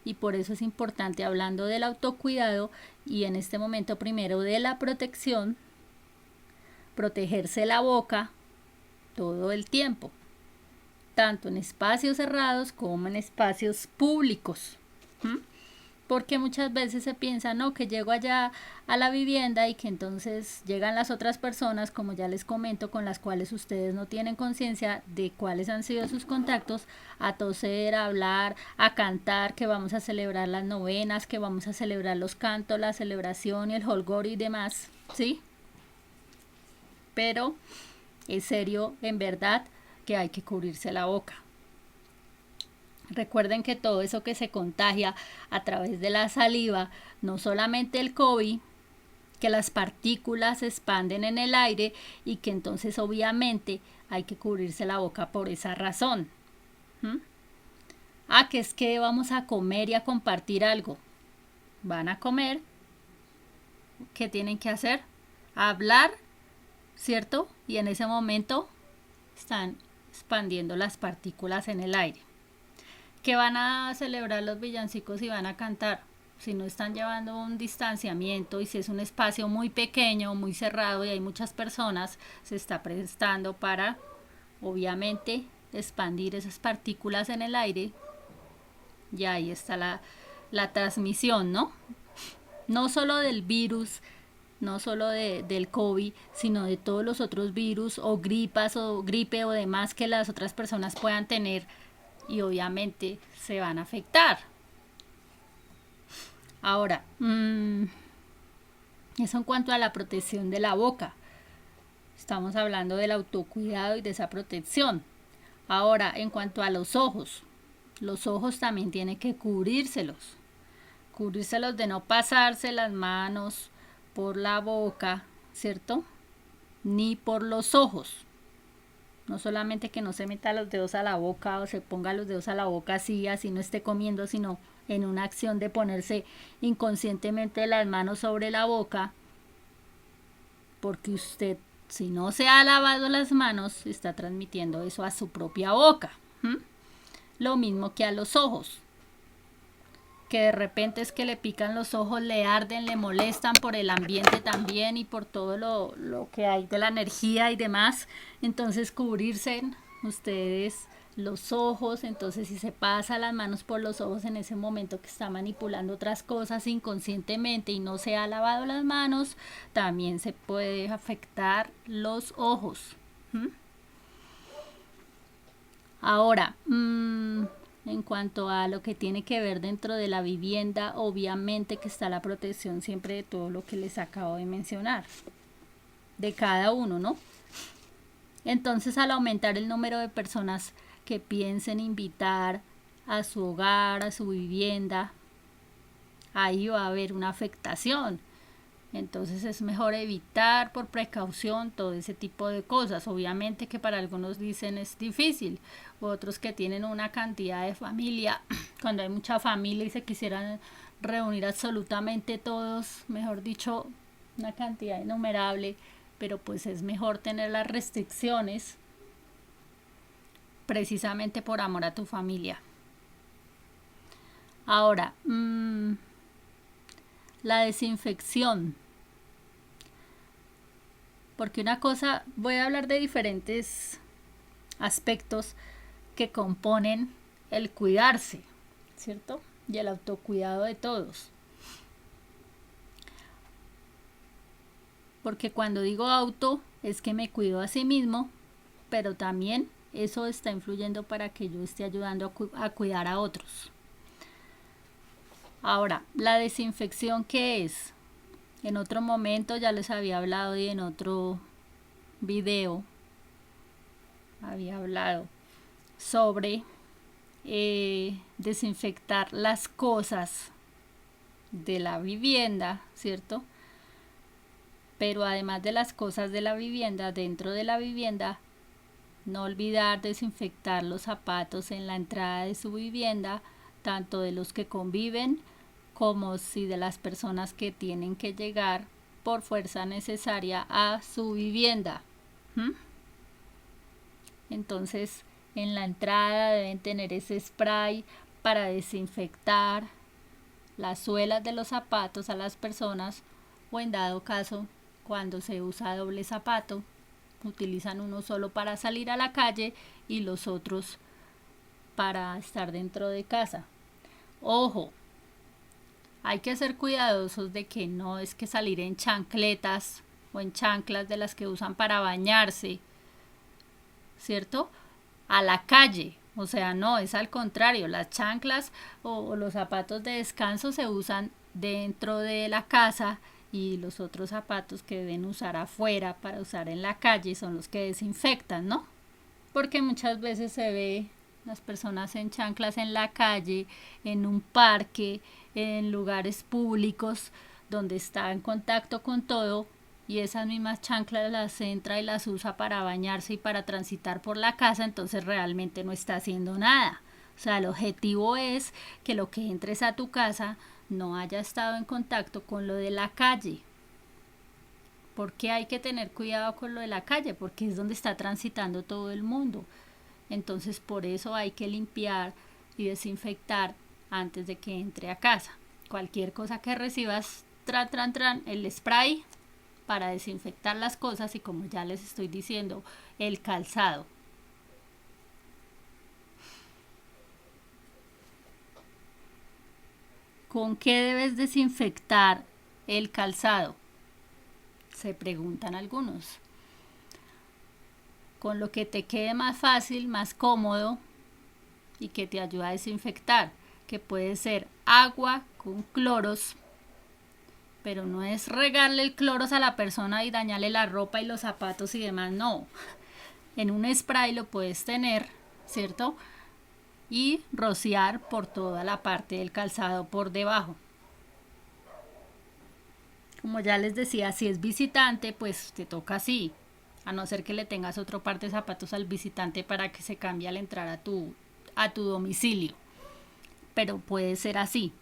y por eso es importante, hablando del autocuidado y en este momento primero de la protección, protegerse la boca todo el tiempo, tanto en espacios cerrados como en espacios públicos. Porque muchas veces se piensa, no, que llego allá a la vivienda y que entonces llegan las otras personas, como ya les comento, con las cuales ustedes no tienen conciencia de cuáles han sido sus contactos, a toser, a hablar, a cantar, que vamos a celebrar las novenas, que vamos a celebrar los cantos, la celebración y el holgorio y demás, ¿sí? Pero es serio, en verdad, que hay que cubrirse la boca. Recuerden que todo eso que se contagia a través de la saliva, no solamente el COVID, que las partículas se expanden en el aire y que entonces obviamente hay que cubrirse la boca por esa razón. Que es que vamos a comer y a compartir algo. Van a comer. ¿Qué tienen que hacer? Hablar, ¿cierto? Y en ese momento están expandiendo las partículas en el aire. Que van a celebrar los villancicos y van a cantar. si no están llevando un distanciamiento y si es un espacio muy pequeño, muy cerrado y hay muchas personas, se está prestando para, obviamente, expandir esas partículas en el aire y ahí está la transmisión, ¿no? No solo del virus, no solo del COVID, sino de todos los otros virus o gripas o gripe o demás que las otras personas puedan tener y obviamente se van a afectar. Ahora, eso en cuanto a la protección de la boca. Estamos hablando del autocuidado y de esa protección. Ahora, en cuanto a los ojos también tienen que cubrírselos de no pasarse las manos por la boca, ¿cierto? Ni por los ojos. No solamente que no se meta los dedos a la boca o se ponga los dedos a la boca así no esté comiendo, sino en una acción de ponerse inconscientemente las manos sobre la boca, porque usted, si no se ha lavado las manos, está transmitiendo eso a su propia boca. Lo mismo que a los ojos, que de repente es que le pican los ojos, le arden, le molestan por el ambiente también y por todo lo que hay de la energía y demás. Entonces cubrirse ustedes los ojos, entonces si se pasa las manos por los ojos en ese momento que está manipulando otras cosas inconscientemente y no se ha lavado las manos, también se puede afectar los ojos. Ahora, en cuanto a lo que tiene que ver dentro de la vivienda, obviamente que está la protección siempre de todo lo que les acabo de mencionar, de cada uno, ¿no? Entonces, al aumentar el número de personas que piensen invitar a su hogar, a su vivienda, ahí va a haber una afectación. Entonces es mejor evitar por precaución todo ese tipo de cosas. Obviamente que para algunos dicen es difícil, otros que tienen una cantidad de familia, cuando hay mucha familia y se quisieran reunir absolutamente todos, mejor dicho, una cantidad innumerable, pero pues es mejor tener las restricciones precisamente por amor a tu familia. Ahora, la desinfección. Porque una cosa, voy a hablar de diferentes aspectos que componen el cuidarse, ¿cierto? Y el autocuidado de todos. Porque cuando digo auto, es que me cuido a sí mismo, pero también eso está influyendo para que yo esté ayudando a cuidar a otros. Ahora, la desinfección, ¿qué es? En otro momento ya les había hablado y en otro video había hablado sobre desinfectar las cosas de la vivienda, ¿cierto? Pero además de las cosas de la vivienda, dentro de la vivienda, no olvidar desinfectar los zapatos en la entrada de su vivienda, tanto de los que conviven como si de las personas que tienen que llegar por fuerza necesaria a su vivienda. Entonces, en la entrada deben tener ese spray para desinfectar las suelas de los zapatos a las personas, o en dado caso, cuando se usa doble zapato, utilizan uno solo para salir a la calle y los otros para estar dentro de casa. Ojo, hay que ser cuidadosos de que no es que salir en chancletas o en chanclas de las que usan para bañarse, ¿cierto? A la calle. O sea, no, es al contrario. Las chanclas o los zapatos de descanso se usan dentro de la casa y los otros zapatos que deben usar afuera para usar en la calle son los que desinfectan, ¿no? Porque muchas veces se ve las personas en chanclas en la calle, en un parque, en lugares públicos donde está en contacto con todo y esas mismas chanclas las entra y las usa para bañarse y para transitar por la casa, entonces realmente no está haciendo nada. O sea, el objetivo es que lo que entres a tu casa no haya estado en contacto con lo de la calle. ¿Por qué hay que tener cuidado con lo de la calle? Porque es donde está transitando todo el mundo. Entonces por eso hay que limpiar y desinfectar antes de que entre a casa. cualquier cosa que recibas, el spray para desinfectar las cosas y, como ya les estoy diciendo, el calzado. ¿Con qué debes desinfectar el calzado?, se preguntan algunos. Con lo que te quede más fácil, más cómodo y que te ayuda a desinfectar, que puede ser agua con cloros, pero no es regarle el cloros a la persona y dañarle la ropa y los zapatos y demás, no. En un spray lo puedes tener, ¿cierto?, y rociar por toda la parte del calzado por debajo. Como ya les decía, si es visitante, pues te toca así, a no ser que le tengas otro par de zapatos al visitante para que se cambie al entrar a tu domicilio, pero puede ser así.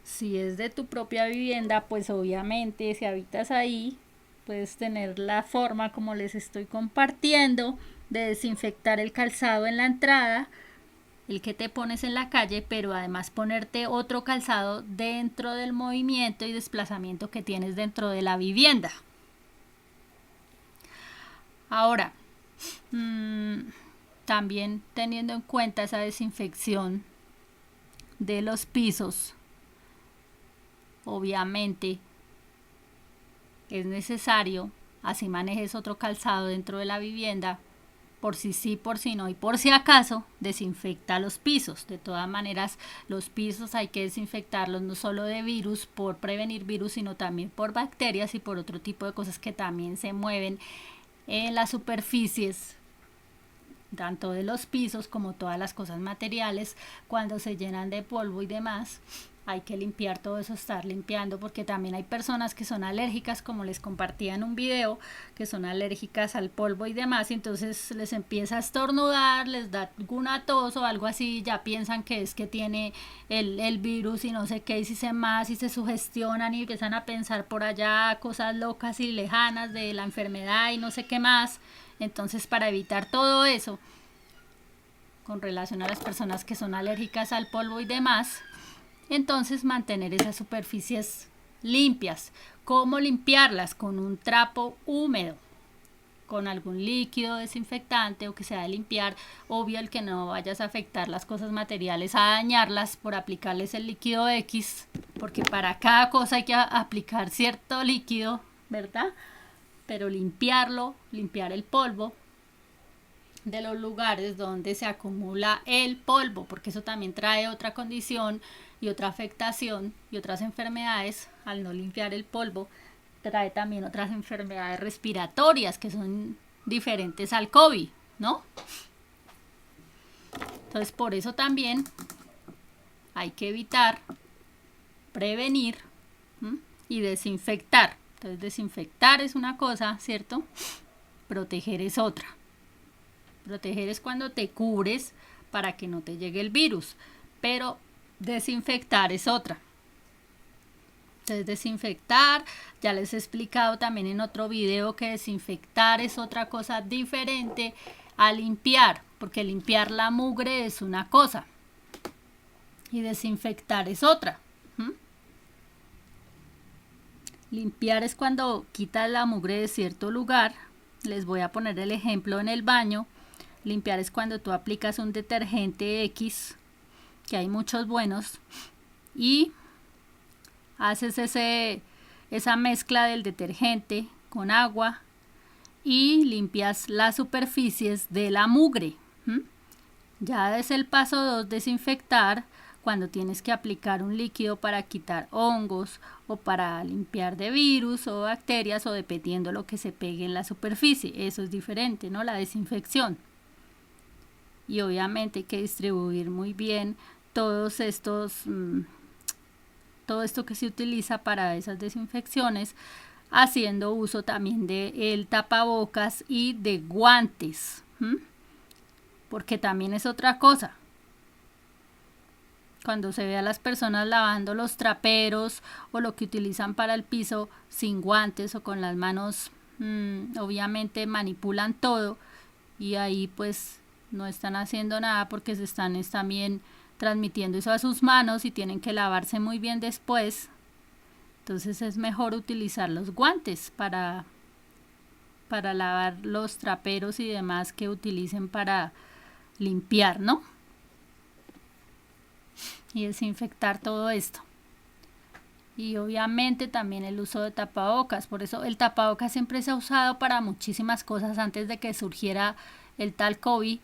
Si es de tu propia vivienda, pues obviamente si habitas ahí, puedes tener la forma, como les estoy compartiendo, de desinfectar el calzado en la entrada, el que te pones en la calle, pero además ponerte otro calzado dentro del movimiento y desplazamiento que tienes dentro de la vivienda. Ahora, también teniendo en cuenta esa desinfección de los pisos, obviamente es necesario, así manejes otro calzado dentro de la vivienda, por si sí, por si no y por si acaso, desinfecta los pisos. De todas maneras, los pisos hay que desinfectarlos no solo de virus, por prevenir virus, sino también por bacterias y por otro tipo de cosas que también se mueven en las superficies, tanto de los pisos como todas las cosas materiales. Cuando se llenan de polvo y demás, hay que limpiar todo eso, estar limpiando, porque también hay personas que son alérgicas, como les compartía en un video, que son alérgicas al polvo y demás, y entonces les empieza a estornudar, les da alguna tos o algo así, ya piensan que es que tiene el virus y no sé qué, y si se más, y se sugestionan y empiezan a pensar por allá cosas locas y lejanas de la enfermedad y no sé qué más. Entonces, para evitar todo eso, con relación a las personas que son alérgicas al polvo y demás, entonces mantener esas superficies limpias. ¿Cómo limpiarlas? Con un trapo húmedo, con algún líquido desinfectante o que sea de limpiar. Obvio, el que no vayas a afectar las cosas materiales, a dañarlas por aplicarles el líquido X, porque para cada cosa hay que aplicar cierto líquido, ¿verdad? Pero limpiarlo, limpiar el polvo de los lugares donde se acumula el polvo, porque eso también trae otra condición y otra afectación y otras enfermedades. Al no limpiar el polvo, trae también otras enfermedades respiratorias que son diferentes al COVID, ¿no? Entonces, por eso también hay que evitar, prevenir, y desinfectar. Entonces, desinfectar es una cosa, ¿cierto? Proteger es otra. Proteger es cuando te cubres para que no te llegue el virus, pero desinfectar es otra. Entonces, desinfectar, ya les he explicado también en otro video que desinfectar es otra cosa diferente a limpiar, porque limpiar la mugre es una cosa y desinfectar es otra. Limpiar es cuando quitas la mugre de cierto lugar. Les voy a poner el ejemplo en el baño. Limpiar es cuando tú aplicas un detergente X, que hay muchos buenos, y haces esa mezcla del detergente con agua y limpias las superficies de la mugre. Ya es el paso 2, desinfectar, cuando tienes que aplicar un líquido para quitar hongos o para limpiar de virus o bacterias o dependiendo lo que se pegue en la superficie. Eso es diferente, ¿no? La desinfección. Y obviamente hay que distribuir muy bien todo esto que se utiliza para esas desinfecciones, haciendo uso también del tapabocas y de guantes, porque también es otra cosa. Cuando se ve a las personas lavando los traperos o lo que utilizan para el piso sin guantes o con las manos, obviamente manipulan todo y ahí pues no están haciendo nada porque se están también transmitiendo eso a sus manos y tienen que lavarse muy bien después. Entonces es mejor utilizar los guantes para lavar los traperos y demás que utilicen para limpiar, ¿no? Y desinfectar todo esto. Y obviamente también el uso de tapabocas. Por eso el tapabocas siempre se ha usado para muchísimas cosas antes de que surgiera el tal COVID.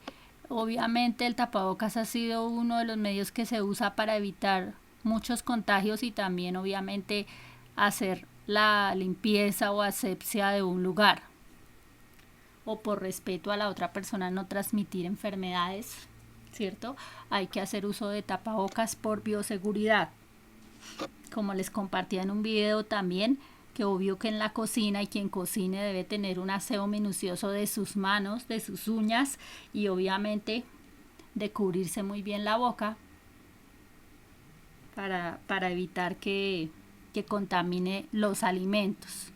Obviamente el tapabocas ha sido uno de los medios que se usa para evitar muchos contagios y también obviamente hacer la limpieza o asepsia de un lugar. O por respeto a la otra persona no transmitir enfermedades, ¿cierto? Hay que hacer uso de tapabocas por bioseguridad. Como les compartía en un video también, que obvio que en la cocina y quien cocine debe tener un aseo minucioso de sus manos, de sus uñas y obviamente de cubrirse muy bien la boca para evitar que contamine los alimentos.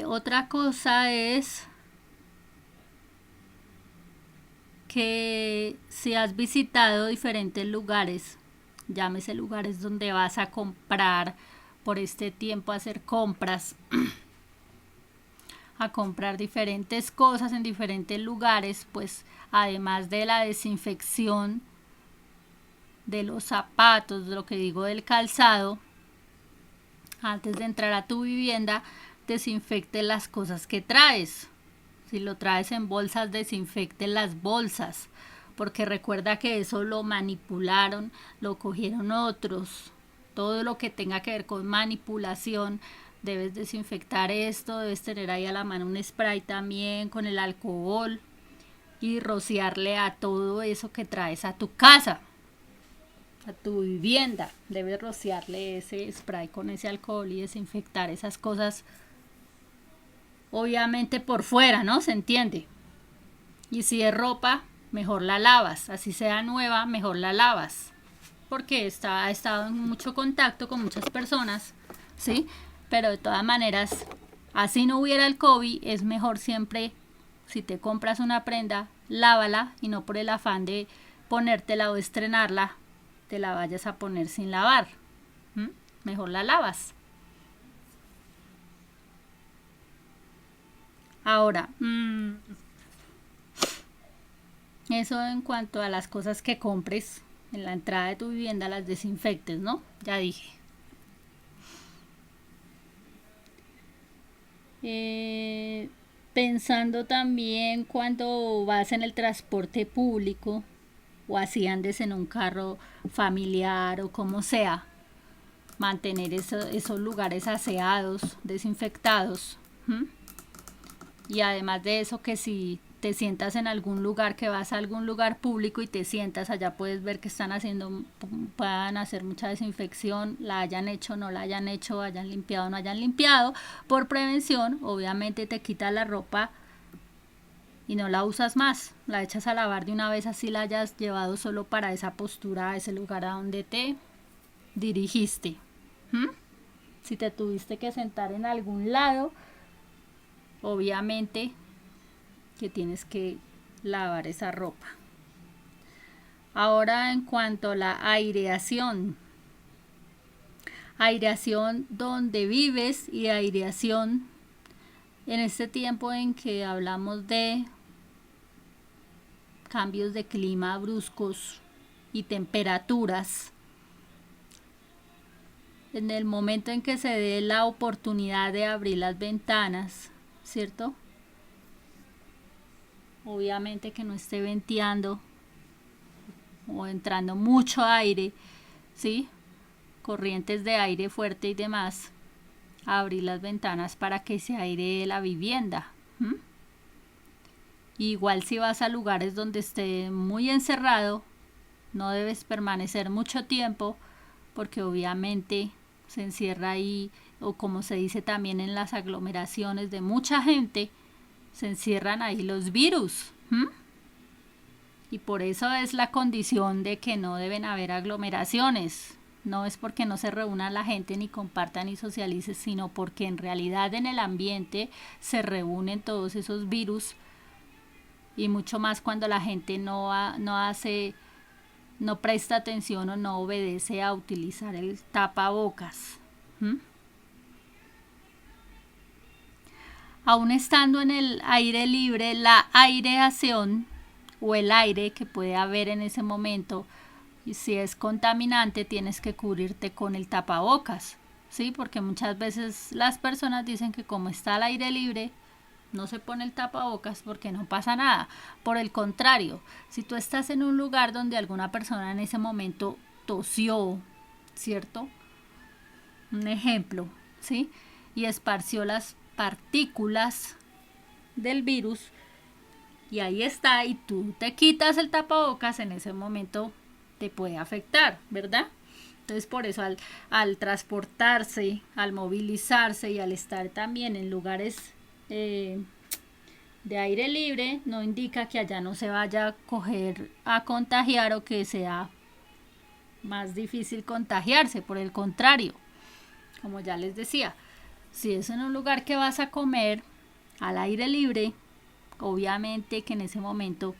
Otra cosa es que si has visitado diferentes lugares, llámese lugares donde vas a comprar por este tiempo, a hacer compras, a comprar diferentes cosas en diferentes lugares, pues además de la desinfección de los zapatos, lo que digo del calzado, antes de entrar a tu vivienda, desinfecte las cosas que traes. Si lo traes en bolsas, desinfecte las bolsas, porque recuerda que eso lo manipularon, lo cogieron otros. Todo lo que tenga que ver con manipulación, debes desinfectar esto, debes tener ahí a la mano un spray también con el alcohol y rociarle a todo eso que traes a tu casa, a tu vivienda. Debes rociarle ese spray con ese alcohol y desinfectar esas cosas. Obviamente por fuera, ¿no? Se entiende. Y si es ropa, mejor la lavas. Así sea nueva, mejor la lavas. Porque ha estado en mucho contacto con muchas personas, ¿sí? Pero de todas maneras, así no hubiera el COVID, es mejor siempre, si te compras una prenda, lávala y no por el afán de ponértela o estrenarla, te la vayas a poner sin lavar. Mejor la lavas. Ahora, eso en cuanto a las cosas que compres en la entrada de tu vivienda, las desinfectes, ¿no? Ya dije. Pensando también cuando vas en el transporte público o así andes en un carro familiar o como sea, mantener esos lugares aseados, desinfectados. Y además de eso, que si te sientas en algún lugar, que vas a algún lugar público y te sientas, allá puedes ver que puedan hacer mucha desinfección, la hayan hecho, no la hayan hecho, hayan limpiado, no hayan limpiado. Por prevención, obviamente te quitas la ropa y no la usas más, la echas a lavar de una vez, así la hayas llevado solo para esa postura, a ese lugar a donde te dirigiste. Si te tuviste que sentar en algún lado, obviamente que tienes que lavar esa ropa. Ahora en cuanto a la aireación donde vives y aireación en este tiempo en que hablamos de cambios de clima bruscos y temperaturas. En el momento en que se dé la oportunidad de abrir las ventanas, ¿cierto? Obviamente que no esté venteando o entrando mucho aire, ¿sí? Corrientes de aire fuerte y demás. Abrir las ventanas para que se airee la vivienda. Igual si vas a lugares donde esté muy encerrado, no debes permanecer mucho tiempo porque obviamente se encierra ahí, o como se dice también en las aglomeraciones de mucha gente, se encierran ahí los virus. Y por eso es la condición de que no deben haber aglomeraciones. No es porque no se reúna la gente ni compartan ni socialice, sino porque en realidad en el ambiente se reúnen todos esos virus y mucho más cuando la gente no presta atención o no obedece a utilizar el tapabocas. ¿Mm? Aún estando en el aire libre, la aireación o el aire que puede haber en ese momento, y si es contaminante, tienes que cubrirte con el tapabocas, ¿sí? Porque muchas veces las personas dicen que como está al aire libre, no se pone el tapabocas porque no pasa nada. Por el contrario, si tú estás en un lugar donde alguna persona en ese momento tosió, ¿cierto? Un ejemplo, ¿sí? Y esparció las partículas del virus y ahí está, y tú te quitas el tapabocas, en ese momento te puede afectar, ¿verdad? Entonces por eso al transportarse, al movilizarse y al estar también en lugares de aire libre, no indica que allá no se vaya a coger a contagiar o que sea más difícil contagiarse. Por el contrario, como ya les decía, si es en un lugar que vas a comer al aire libre, obviamente que en ese momento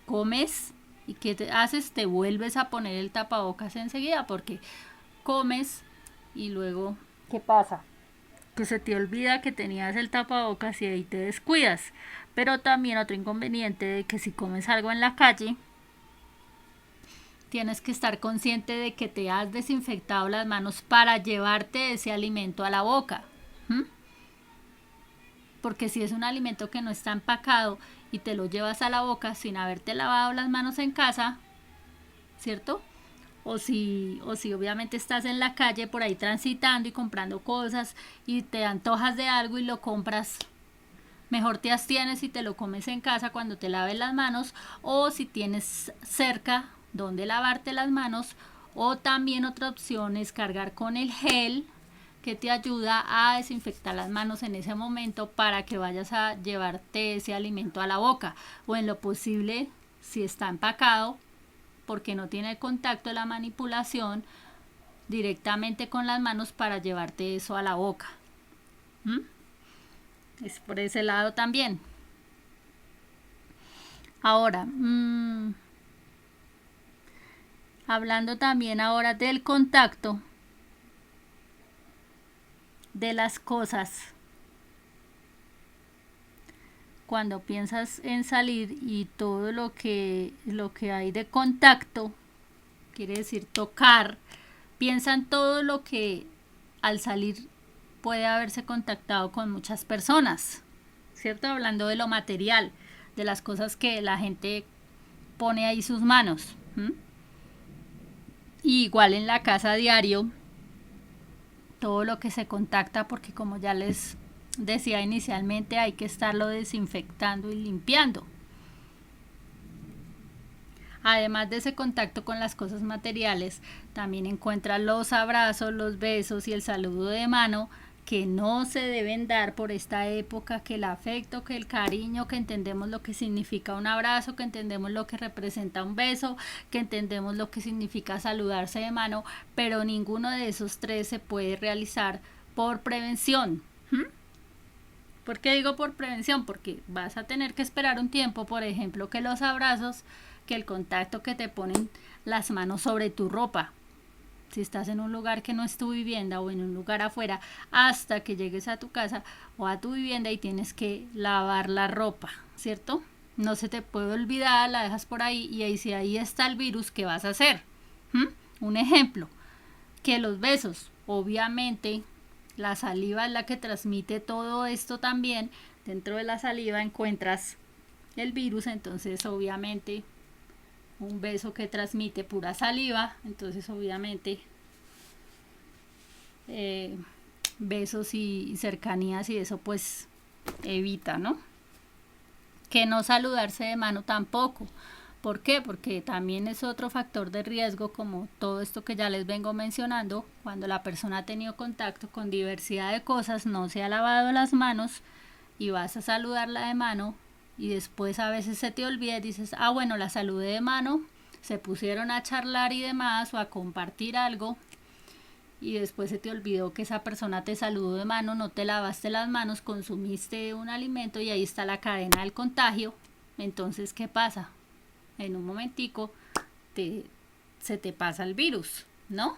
comes y ¿qué te haces? Te vuelves a poner el tapabocas enseguida porque comes y luego ¿qué pasa? Que se te olvida que tenías el tapabocas y ahí te descuidas. Pero también otro inconveniente de que si comes algo en la calle, tienes que estar consciente de que te has desinfectado las manos para llevarte ese alimento a la boca. ¿Mm? Porque si es un alimento que no está empacado y te lo llevas a la boca sin haberte lavado las manos en casa, ¿cierto? O si obviamente estás en la calle por ahí transitando y comprando cosas y te antojas de algo y lo compras, mejor te abstienes y te lo comes en casa cuando te laves las manos, o si tienes cerca donde lavarte las manos, o también otra opción es cargar con el gel que te ayuda a desinfectar las manos en ese momento para que vayas a llevarte ese alimento a la boca, o en lo posible, si está empacado, porque no tiene contacto de la manipulación, directamente con las manos para llevarte eso a la boca. ¿Mm? Es por ese lado también. Ahora, hablando también ahora del contacto de las cosas. Cuando piensas en salir y todo lo que hay de contacto, quiere decir tocar, piensa en todo lo que al salir puede haberse contactado con muchas personas, ¿cierto? Hablando de lo material, de las cosas que la gente pone ahí sus manos. Y igual en la casa a diario, todo lo que se contacta, porque como ya les decía inicialmente, hay que estarlo desinfectando y limpiando. Además de ese contacto con las cosas materiales, también encuentra los abrazos, los besos y el saludo de mano, que no se deben dar por esta época, que el afecto, que el cariño, que entendemos lo que significa un abrazo, que entendemos lo que representa un beso, que entendemos lo que significa saludarse de mano, pero ninguno de esos tres se puede realizar por prevención. ¿Por qué digo por prevención? Porque vas a tener que esperar un tiempo, por ejemplo, que los abrazos, que el contacto, que te ponen las manos sobre tu ropa. Si estás en un lugar que no es tu vivienda o en un lugar afuera, hasta que llegues a tu casa o a tu vivienda y tienes que lavar la ropa, ¿cierto? No se te puede olvidar, la dejas por ahí y ahí si ahí está el virus, ¿qué vas a hacer? Un ejemplo, que los besos, obviamente la saliva es la que transmite todo esto también. Dentro de la saliva encuentras el virus, entonces obviamente un beso que transmite pura saliva, entonces obviamente besos y cercanías y eso pues evita, ¿no? Que no saludarse de mano tampoco. ¿Por qué? Porque también es otro factor de riesgo, como todo esto que ya les vengo mencionando. Cuando la persona ha tenido contacto con diversidad de cosas, no se ha lavado las manos y vas a saludarla de mano y después a veces se te olvida y dices, bueno, la saludé de mano, se pusieron a charlar y demás o a compartir algo y después se te olvidó que esa persona te saludó de mano, no te lavaste las manos, consumiste un alimento y ahí está la cadena del contagio. Entonces, ¿qué pasa? En un momentico se te pasa el virus, ¿no?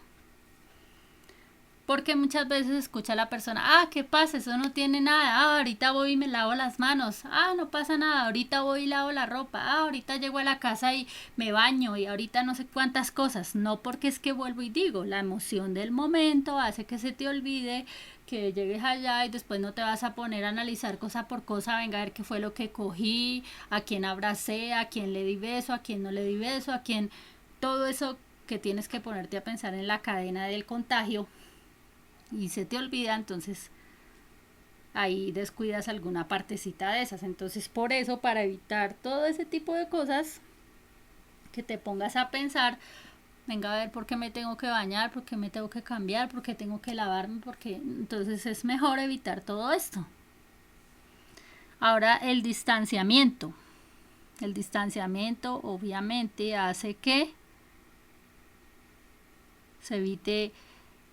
Porque muchas veces escucha a la persona, ¿qué pasa? Eso no tiene nada. Ahorita voy y me lavo las manos. No pasa nada. Ahorita voy y lavo la ropa. Ahorita llego a la casa y me baño y ahorita no sé cuántas cosas. No, porque es que vuelvo y digo, la emoción del momento hace que se te olvide, que llegues allá y después no te vas a poner a analizar cosa por cosa, venga a ver qué fue lo que cogí, a quién abracé, a quién le di beso, a quién no le di beso, a quién... Todo eso que tienes que ponerte a pensar en la cadena del contagio y se te olvida, entonces ahí descuidas alguna partecita de esas. Entonces, por eso, para evitar todo ese tipo de cosas, que te pongas a pensar, venga a ver por qué me tengo que bañar, por qué me tengo que cambiar, por qué tengo que lavarme, porque entonces es mejor evitar todo esto. Ahora, el distanciamiento. El distanciamiento obviamente hace que se evite,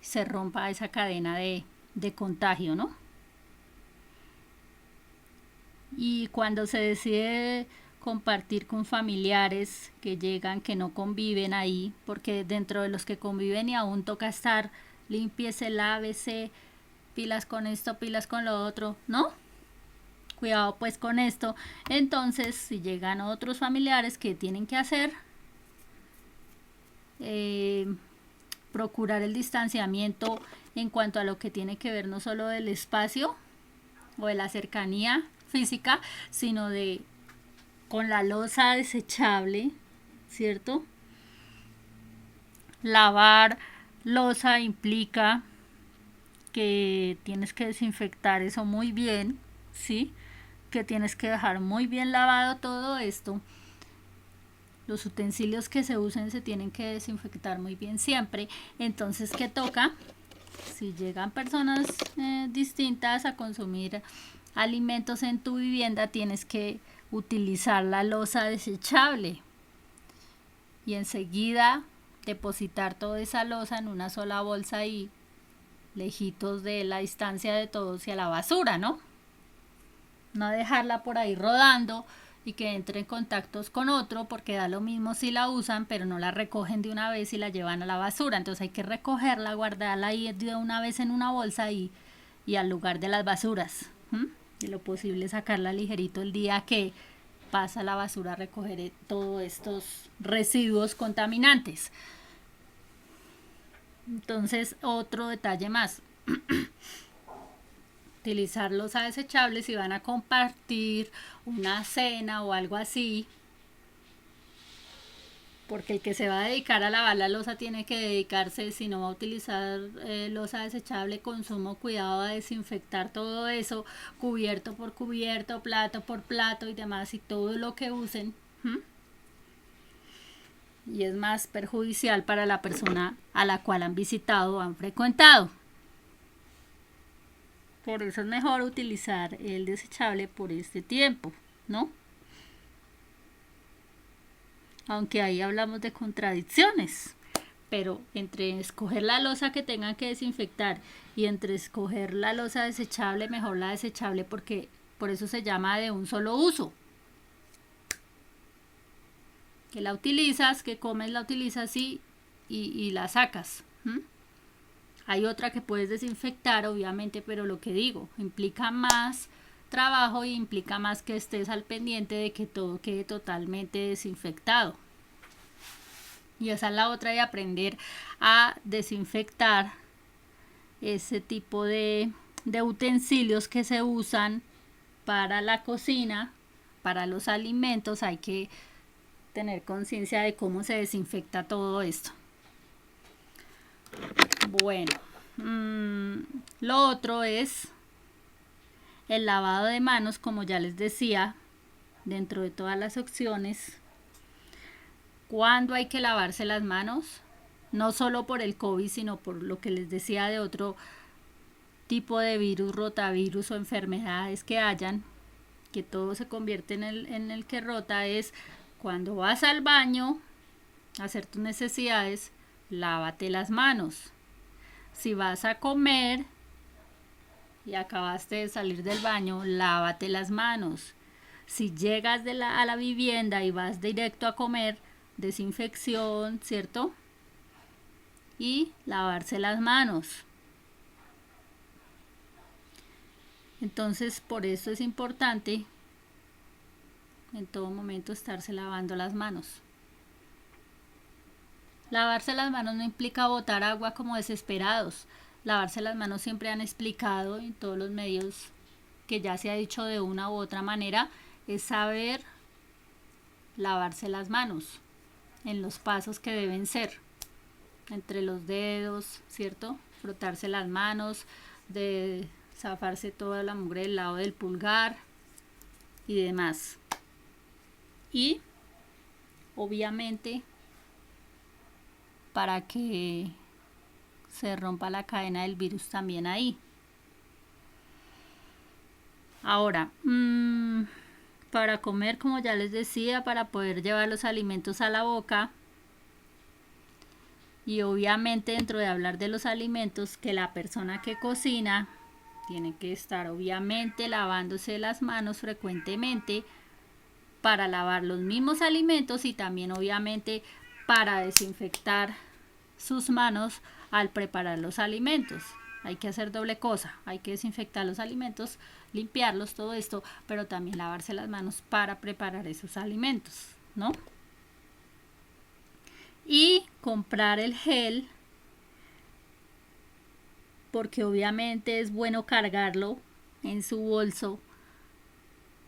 se rompa esa cadena de contagio, ¿no? Y cuando se decide compartir con familiares que llegan, que no conviven ahí, porque dentro de los que conviven y aún toca estar, limpiese, lávese, pilas con esto, pilas con lo otro, ¿no? Cuidado pues con esto. Entonces, si llegan otros familiares, ¿qué tienen que hacer? Procurar el distanciamiento en cuanto a lo que tiene que ver no solo del espacio o de la cercanía física, sino de con la loza desechable, ¿cierto? Lavar loza implica que tienes que desinfectar eso muy bien, ¿sí? Que tienes que dejar muy bien lavado todo esto. Los utensilios que se usen se tienen que desinfectar muy bien siempre. Entonces, ¿qué toca? Si llegan personas distintas a consumir alimentos en tu vivienda, tienes que utilizar la loza desechable y enseguida depositar toda esa loza en una sola bolsa y lejitos de la distancia de todos y a la basura, ¿no? No dejarla por ahí rodando y que entre en contactos con otro, porque da lo mismo si la usan, pero no la recogen de una vez y la llevan a la basura. Entonces hay que recogerla, guardarla ahí de una vez en una bolsa y al lugar de las basuras. Y lo posible sacarla ligerito el día que pasa la basura a recoger todos estos residuos contaminantes. Entonces, otro detalle más. Utilizar losa desechable si van a compartir una cena o algo así, porque el que se va a dedicar a lavar la losa tiene que dedicarse, si no va a utilizar losa desechable, consumo, cuidado a desinfectar todo eso, cubierto por cubierto, plato por plato y demás, y todo lo que usen. Y es más perjudicial para la persona a la cual han visitado o han frecuentado. Por eso es mejor utilizar el desechable por este tiempo, ¿no? Aunque ahí hablamos de contradicciones, pero entre escoger la losa que tengan que desinfectar y entre escoger la losa desechable, mejor la desechable, porque por eso se llama de un solo uso. Que la utilizas, que comes, la utilizas y la sacas. Hay otra que puedes desinfectar, obviamente, pero lo que digo, implica más trabajo y implica más que estés al pendiente de que todo quede totalmente desinfectado. Y esa es la otra, de aprender a desinfectar ese tipo de utensilios que se usan para la cocina, para los alimentos. Hay que tener conciencia de cómo se desinfecta todo esto. Bueno, lo otro es el lavado de manos, como ya les decía, dentro de todas las opciones. ¿Cuándo hay que lavarse las manos? No solo por el COVID, sino por lo que les decía de otro tipo de virus, rotavirus o enfermedades que hayan, que todo se convierte en el que rota. Es cuando vas al baño a hacer tus necesidades, lávate las manos. Si vas a comer y acabaste de salir del baño, lávate las manos. Si llegas a la vivienda y vas directo a comer, desinfección, ¿cierto? Y lavarse las manos. Entonces, por eso es importante en todo momento estarse lavando las manos. Lavarse las manos no implica botar agua como desesperados. Lavarse las manos siempre han explicado en todos los medios que ya se ha dicho de una u otra manera, es saber lavarse las manos en los pasos que deben ser. Entre los dedos, ¿cierto? Frotarse las manos, de zafarse toda la mugre del lado del pulgar y demás. Y obviamente para que se rompa la cadena del virus también ahí. Ahora, para comer, como ya les decía, para poder llevar los alimentos a la boca, y obviamente dentro de hablar de los alimentos, que la persona que cocina tiene que estar obviamente lavándose las manos frecuentemente para lavar los mismos alimentos y también obviamente para desinfectar sus manos al preparar los alimentos. Hay que hacer doble cosa, hay que desinfectar los alimentos, limpiarlos, todo esto, pero también lavarse las manos para preparar esos alimentos, ¿no? Y comprar el gel, porque obviamente es bueno cargarlo en su bolso,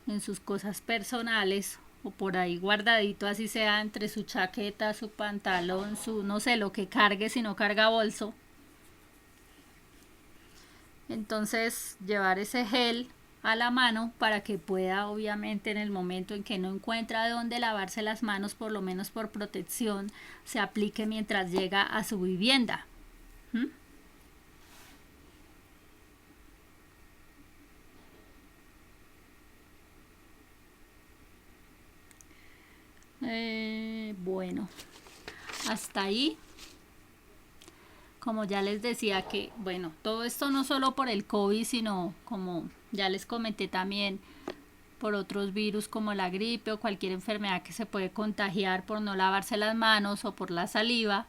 en sus cosas personales o por ahí guardadito, así sea entre su chaqueta, su pantalón, su no sé, lo que cargue si no carga bolso. Entonces llevar ese gel a la mano para que pueda obviamente en el momento en que no encuentra de dónde lavarse las manos, por lo menos por protección, se aplique mientras llega a su vivienda. Bueno, hasta ahí. Como ya les decía que, bueno, todo esto no solo por el COVID, sino como ya les comenté también por otros virus como la gripe o cualquier enfermedad que se puede contagiar por no lavarse las manos o por la saliva.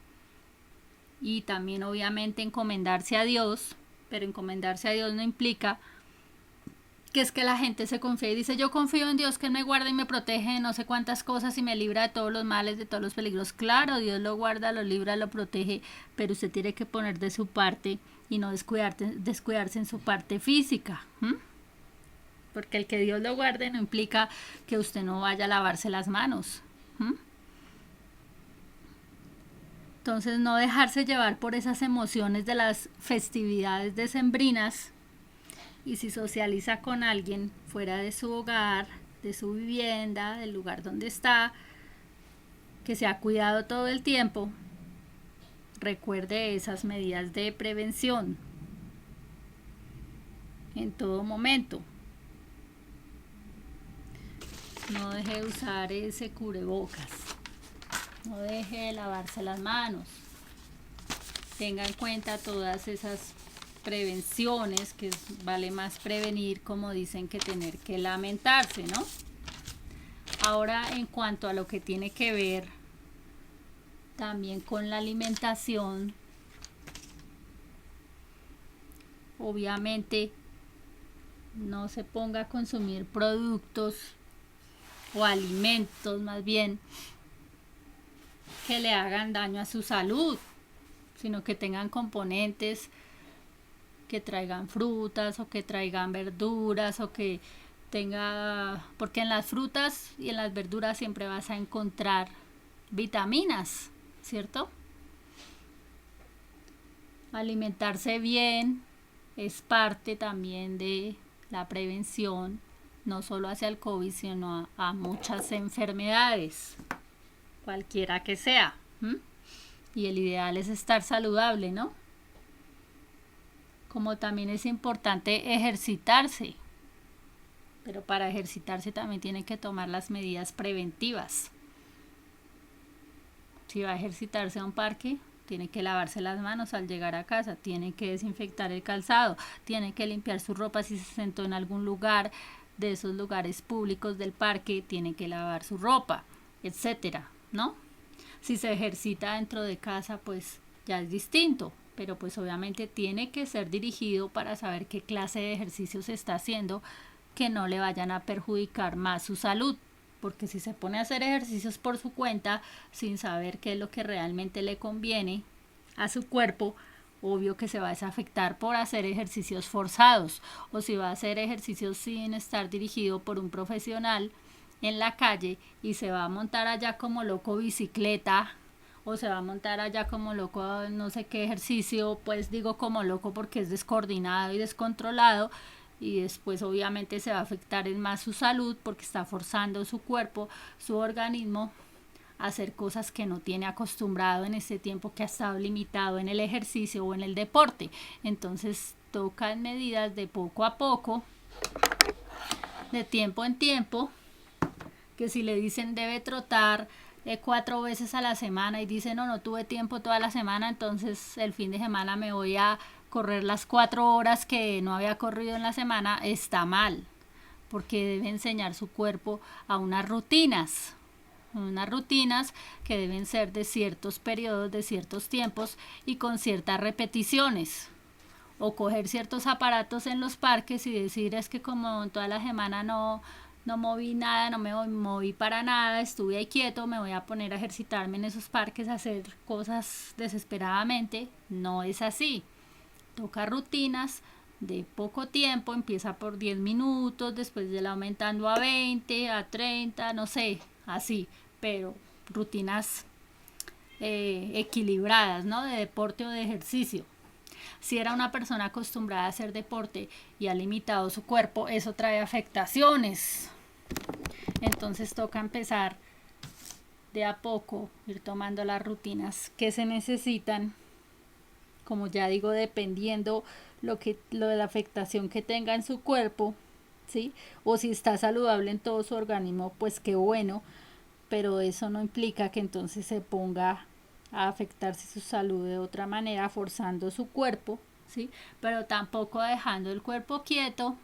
Y también obviamente encomendarse a Dios, pero encomendarse a Dios no implica que es que la gente se confía y dice yo confío en Dios que Él me guarda y me protege de no sé cuántas cosas y me libra de todos los males, de todos los peligros. Claro, Dios lo guarda, lo libra, lo protege, pero usted tiene que poner de su parte y no descuidarse en su parte física. Porque el que Dios lo guarde no implica que usted no vaya a lavarse las manos. Entonces no dejarse llevar por esas emociones de las festividades decembrinas. Y si socializa con alguien fuera de su hogar, de su vivienda, del lugar donde está, que se ha cuidado todo el tiempo, recuerde esas medidas de prevención en todo momento. No deje de usar ese cubrebocas, no deje de lavarse las manos, tenga en cuenta todas esas prevenciones, que vale más prevenir, como dicen, que tener que lamentarse, ¿no? Ahora, en cuanto a lo que tiene que ver también con la alimentación, obviamente no se ponga a consumir productos o alimentos más bien que le hagan daño a su salud, sino que tengan componentes que traigan frutas o que traigan verduras o que tenga, porque en las frutas y en las verduras siempre vas a encontrar vitaminas, ¿cierto? Alimentarse bien es parte también de la prevención, no solo hacia el COVID, sino a muchas enfermedades, cualquiera que sea. Y el ideal es estar saludable, ¿no? Como también es importante ejercitarse, pero para ejercitarse también tiene que tomar las medidas preventivas. Si va a ejercitarse a un parque, tiene que lavarse las manos al llegar a casa, tiene que desinfectar el calzado, tiene que limpiar su ropa si se sentó en algún lugar de esos lugares públicos del parque tiene que lavar su ropa, etcétera, ¿no? Si se ejercita dentro de casa, pues ya es distinto, pero pues obviamente tiene que ser dirigido para saber qué clase de ejercicios está haciendo que no le vayan a perjudicar más su salud, porque si se pone a hacer ejercicios por su cuenta sin saber qué es lo que realmente le conviene a su cuerpo, obvio que se va a desafectar por hacer ejercicios forzados, o si va a hacer ejercicios sin estar dirigido por un profesional en la calle y se va a montar allá como loco bicicleta, o se va a montar allá como loco no sé qué ejercicio, pues digo como loco porque es descoordinado y descontrolado, y después obviamente se va a afectar en más su salud porque está forzando su cuerpo, su organismo a hacer cosas que no tiene acostumbrado en este tiempo que ha estado limitado en el ejercicio o en el deporte. Entonces tocan medidas de poco a poco, de tiempo en tiempo, que si le dicen debe trotar 4 veces a la semana y dice no tuve tiempo toda la semana, entonces el fin de semana me voy a correr las 4 horas que no había corrido en la semana, está mal, porque debe enseñar su cuerpo a unas rutinas que deben ser de ciertos periodos, de ciertos tiempos y con ciertas repeticiones. O coger ciertos aparatos en los parques y decir es que como toda la semana no moví nada, no me moví para nada, estuve ahí quieto, me voy a poner a ejercitarme en esos parques, a hacer cosas desesperadamente. No es así. Toca rutinas de poco tiempo, empieza por 10 minutos, después de la aumentando a 20, a 30, no sé, así, pero rutinas equilibradas, ¿no? De deporte o de ejercicio. Si era una persona acostumbrada a hacer deporte y ha limitado su cuerpo, eso trae afectaciones. Entonces toca empezar de a poco, ir tomando las rutinas que se necesitan, como ya digo, dependiendo lo de la afectación que tenga en su cuerpo, ¿sí? O si está saludable en todo su organismo, pues qué bueno, pero eso no implica que entonces se ponga a afectarse su salud de otra manera, forzando su cuerpo, ¿sí? Pero tampoco dejando el cuerpo quieto.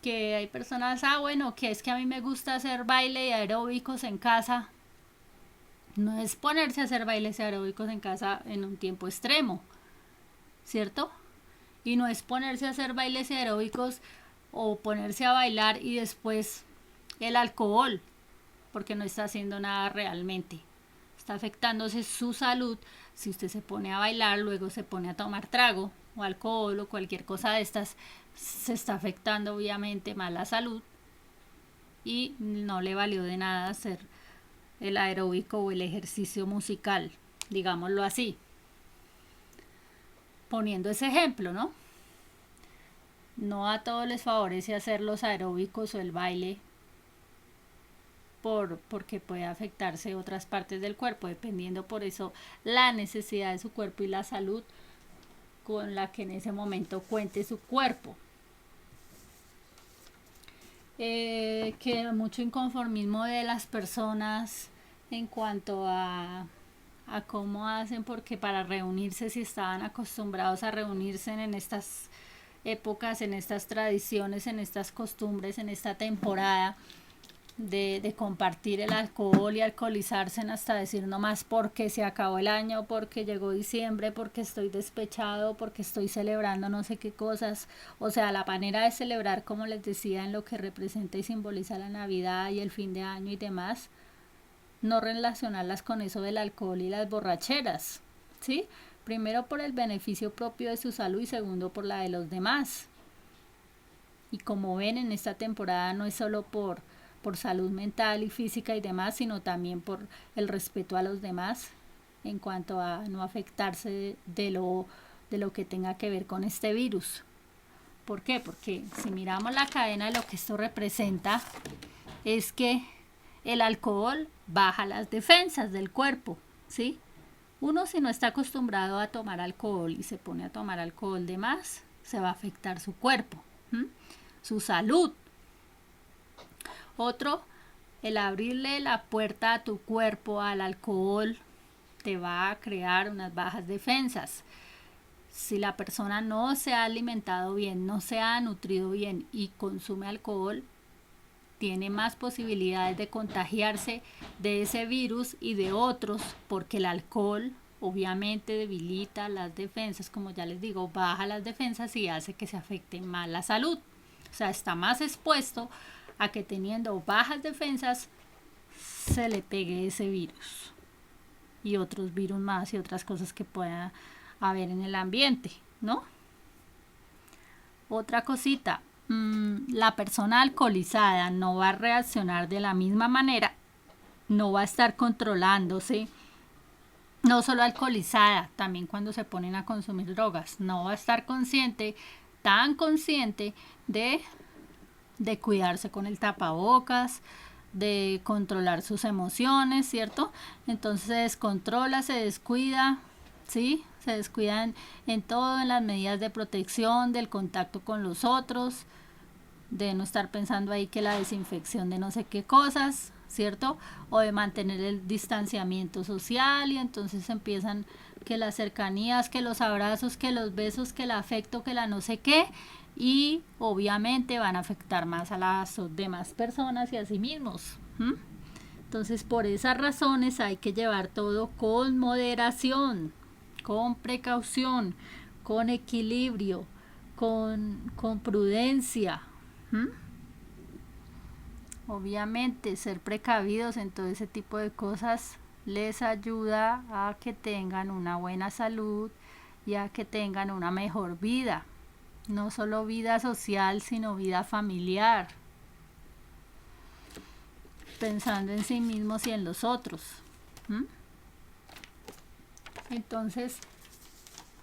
Que hay personas, bueno, que es que a mí me gusta hacer baile y aeróbicos en casa. No es ponerse a hacer bailes y aeróbicos en casa en un tiempo extremo, ¿cierto? Y no es ponerse a hacer bailes y aeróbicos o ponerse a bailar y después el alcohol, porque no está haciendo nada realmente. Está afectándose su salud. Si usted se pone a bailar, luego se pone a tomar trago o alcohol o cualquier cosa de estas, se está afectando obviamente más la salud y no le valió de nada hacer el aeróbico o el ejercicio musical, digámoslo así. Poniendo ese ejemplo, ¿no? No a todos les favorece hacer los aeróbicos o el baile porque puede afectarse otras partes del cuerpo, dependiendo por eso la necesidad de su cuerpo y la salud con la que en ese momento cuente su cuerpo. Que mucho inconformismo de las personas en cuanto a cómo hacen, porque para reunirse, si estaban acostumbrados a reunirse en estas épocas, en estas tradiciones, en estas costumbres, en esta temporada de compartir el alcohol y alcoholizarse hasta decir no más porque se acabó el año, porque llegó diciembre, porque estoy despechado, porque estoy celebrando no sé qué cosas. O sea, la manera de celebrar, como les decía, en lo que representa y simboliza la Navidad y el fin de año y demás, no relacionarlas con eso del alcohol y las borracheras, ¿sí? Primero por el beneficio propio de su salud y segundo por la de los demás. Y como ven, en esta temporada no es solo por salud mental y física y demás, sino también por el respeto a los demás en cuanto a no afectarse de lo que tenga que ver con este virus. ¿Por qué? Porque si miramos la cadena de lo que esto representa, es que el alcohol baja las defensas del cuerpo, ¿sí? Uno, si no está acostumbrado a tomar alcohol y se pone a tomar alcohol de más, se va a afectar su cuerpo, su salud. Otro, el abrirle la puerta a tu cuerpo al alcohol te va a crear unas bajas defensas. si la persona no se ha alimentado bien, no se ha nutrido bien y consume alcohol, tiene más posibilidades de contagiarse de ese virus y de otros, porque el alcohol obviamente debilita las defensas, como ya les digo, baja las defensas y hace que se afecte más la salud. O sea, está más expuesto a que teniendo bajas defensas se le pegue ese virus y otros virus más y otras cosas que pueda haber en el ambiente, ¿no? Otra cosita, la persona alcoholizada no va a reaccionar de la misma manera, no va a estar controlándose, no solo alcoholizada, también cuando se ponen a consumir drogas, no va a estar consciente, tan consciente de cuidarse con el tapabocas, de controlar sus emociones, ¿cierto? Entonces se descontrola, se descuida, ¿sí? Se descuidan en todo, en las medidas de protección, del contacto con los otros, de no estar pensando ahí que la desinfección de no sé qué cosas, ¿cierto? O de mantener el distanciamiento social y entonces empiezan que las cercanías, que los abrazos, que los besos, que el afecto, que la no sé qué, y obviamente van a afectar más a las demás personas y a sí mismos. Entonces, por esas razones hay que llevar todo con moderación, con precaución, con equilibrio, con prudencia. Obviamente, ser precavidos en todo ese tipo de cosas les ayuda a que tengan una buena salud y a que tengan una mejor vida. No solo vida social, sino vida familiar. Pensando en sí mismos y en los otros. Entonces,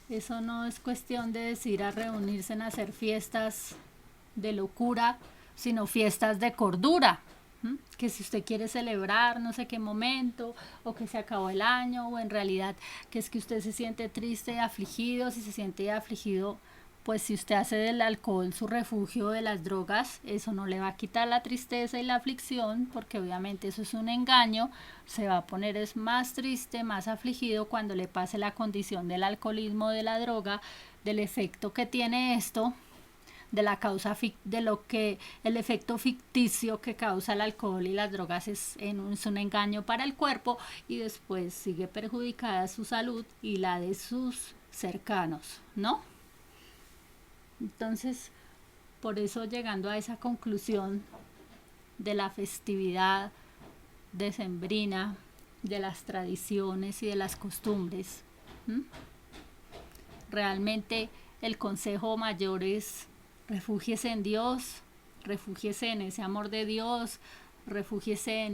eso no es cuestión de decir a reunirse en hacer fiestas de locura, sino fiestas de cordura. Que si usted quiere celebrar no sé qué momento, o que se acabó el año, o en realidad que es que usted se siente triste, afligido, si se siente afligido, pues si usted hace del alcohol su refugio, de las drogas, eso no le va a quitar la tristeza y la aflicción, porque obviamente eso es un engaño, se va a poner es más triste, más afligido cuando le pase la condición del alcoholismo, de la droga, del efecto que tiene esto, de la causa de lo que el efecto ficticio que causa el alcohol y las drogas es un engaño para el cuerpo, y después sigue perjudicada su salud y la de sus cercanos, ¿no? Entonces, por eso, llegando a esa conclusión de la festividad decembrina, de las tradiciones y de las costumbres, realmente el consejo mayor es: refúgiese en Dios, refúgiese en ese amor de Dios, refúgiese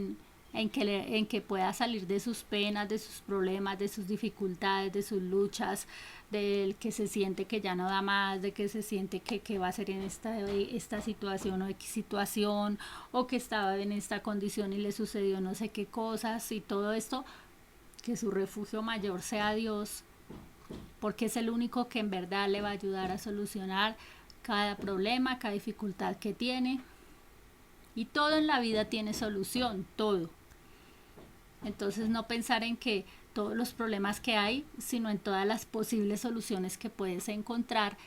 en que pueda salir de sus penas, de sus problemas, de sus dificultades, de sus luchas, del que se siente que ya no da más, de que se siente que va a ser en esta situación o X situación, o que estaba en esta condición y le sucedió no sé qué cosas y todo esto, que su refugio mayor sea Dios, porque es el único que en verdad le va a ayudar a solucionar cada problema, cada dificultad que tiene. Y todo en la vida tiene solución, todo. Entonces, no pensar en que todos los problemas que hay, sino en todas las posibles soluciones que puedes encontrar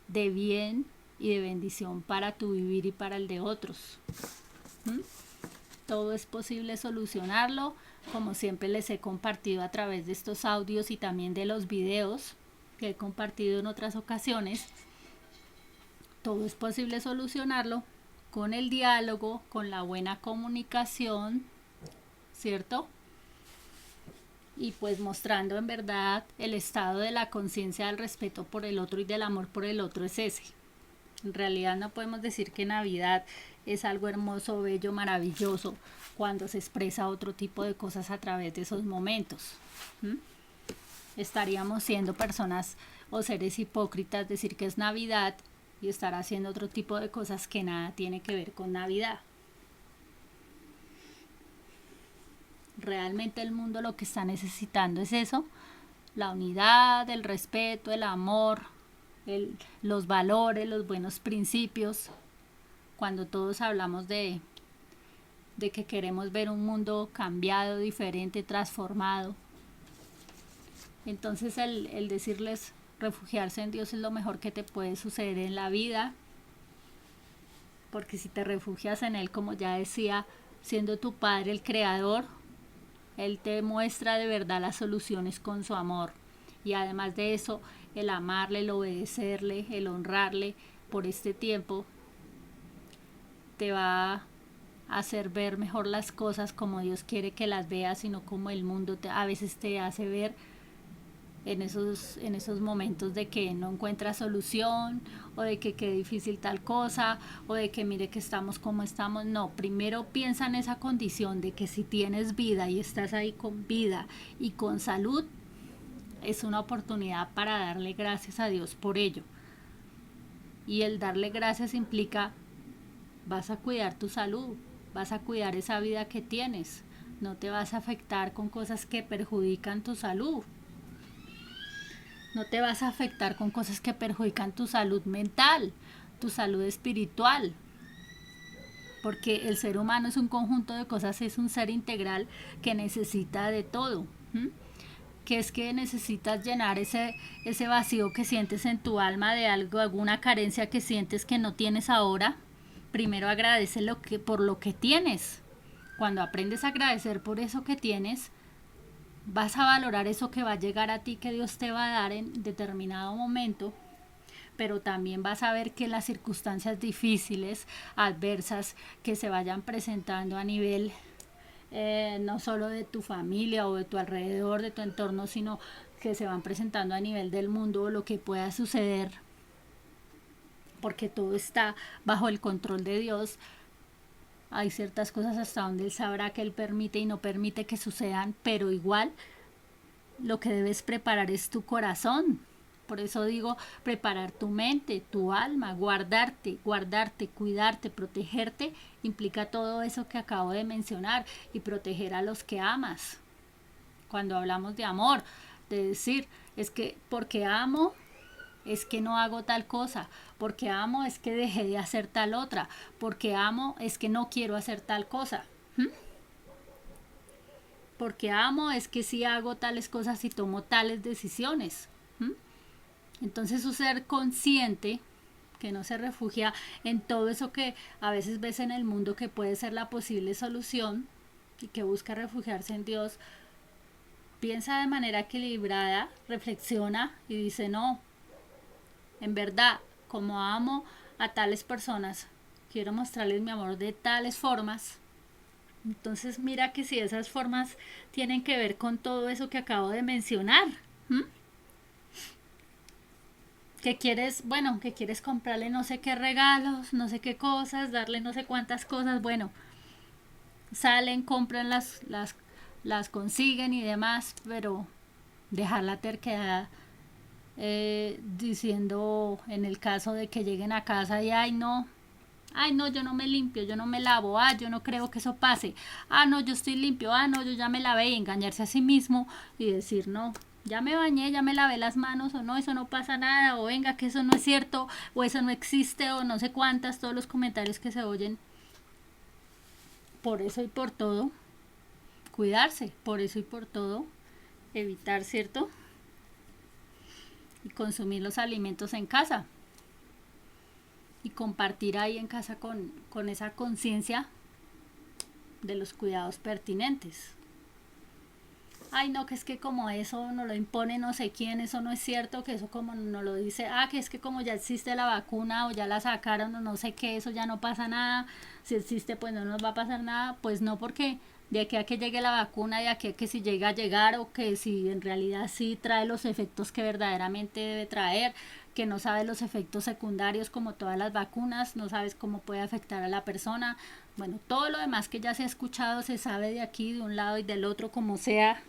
de bien y de bendición para tu vivir y para el de otros. Todo es posible solucionarlo, como siempre les he compartido a través de estos audios y también de los videos que he compartido en otras ocasiones. Todo es posible solucionarlo con el diálogo, con la buena comunicación, ¿cierto? Y pues mostrando en verdad el estado de la conciencia, del respeto por el otro y del amor por el otro es ese. En realidad no podemos decir que Navidad es algo hermoso, bello, maravilloso, cuando se expresa otro tipo de cosas a través de esos momentos. Estaríamos siendo personas o seres hipócritas decir que es Navidad y estar haciendo otro tipo de cosas que nada tiene que ver con Navidad. Realmente el mundo lo que está necesitando es eso: la unidad, el respeto, el amor, los valores, los buenos principios. Cuando todos hablamos de que queremos ver un mundo cambiado, diferente, transformado, entonces el decirles: Refugiarse en Dios es lo mejor que te puede suceder en la vida, porque si te refugias en Él, como ya decía, siendo tu Padre el Creador, Él te muestra de verdad las soluciones con su amor. Y además de eso, el amarle, el obedecerle, el honrarle por este tiempo, te va a hacer ver mejor las cosas como Dios quiere que las veas, y no como el mundo a veces te hace ver en esos momentos de que no encuentras solución, o de que qué difícil tal cosa, o de que mire que estamos como estamos. No, primero piensa en esa condición de que si tienes vida y estás ahí con vida y con salud, es una oportunidad para darle gracias a Dios por ello. Y el darle gracias implica, vas a cuidar tu salud, vas a cuidar esa vida que tienes, no te vas a afectar con cosas que perjudican tu salud. No te vas a afectar con cosas que perjudican tu salud mental, tu salud espiritual. Porque el ser humano es un conjunto de cosas, es un ser integral que necesita de todo. Que es que necesitas llenar ese vacío que sientes en tu alma de algo, alguna carencia que sientes que no tienes ahora. Primero agradece por lo que tienes. Cuando aprendes a agradecer por eso que tienes, vas a valorar eso que va a llegar a ti, que Dios te va a dar en determinado momento, pero también vas a ver que las circunstancias difíciles, adversas, que se vayan presentando a nivel no solo de tu familia o de tu alrededor, de tu entorno, sino que se van presentando a nivel del mundo, lo que pueda suceder, porque todo está bajo el control de Dios. Hay ciertas cosas hasta donde Él sabrá que Él permite y no permite que sucedan, pero igual lo que debes preparar es tu corazón. Por eso digo, preparar tu mente, tu alma, guardarte, cuidarte, protegerte, implica todo eso que acabo de mencionar, y proteger a los que amas. Cuando hablamos de amor, de decir, es que porque amo, es que no hago tal cosa, porque amo es que dejé de hacer tal otra, porque amo es que no quiero hacer tal cosa. Porque amo es que sí hago tales cosas y tomo tales decisiones. Entonces, su ser consciente, que no se refugia en todo eso que a veces ves en el mundo que puede ser la posible solución, y que busca refugiarse en Dios, piensa de manera equilibrada, reflexiona y dice, no, en verdad, como amo a tales personas, quiero mostrarles mi amor de tales formas. Entonces mira que si esas formas tienen que ver con todo eso que acabo de mencionar, que quieres, bueno, que quieres comprarle no sé qué regalos, no sé qué cosas, darle no sé cuántas cosas, bueno, salen, compran las consiguen y demás, pero dejar la terquedad, diciendo en el caso de que lleguen a casa y ay no, yo no me limpio, yo no me lavo, yo no creo que eso pase, no, yo estoy limpio, no, yo ya me lavé, y engañarse a sí mismo y decir no, ya me bañé, ya me lavé las manos, o no, eso no pasa nada, o venga, que eso no es cierto, o eso no existe, o no sé cuántas, todos los comentarios que se oyen. Por eso y por todo, cuidarse, por eso y por todo, evitar, ¿cierto? Y consumir los alimentos en casa. Y compartir ahí en casa con esa conciencia de los cuidados pertinentes. Ay no, que es que como eso no lo impone no sé quién, eso no es cierto, que eso como no lo dice, que es que como ya existe la vacuna o ya la sacaron o no sé qué, eso ya no pasa nada, si existe pues no nos va a pasar nada, pues no, porque de aquí a que llegue la vacuna, de aquí a que si llega a llegar, o que si en realidad sí trae los efectos que verdaderamente debe traer, que no sabes los efectos secundarios como todas las vacunas, no sabes cómo puede afectar a la persona, bueno, todo lo demás que ya se ha escuchado se sabe de aquí, de un lado y del otro, como sea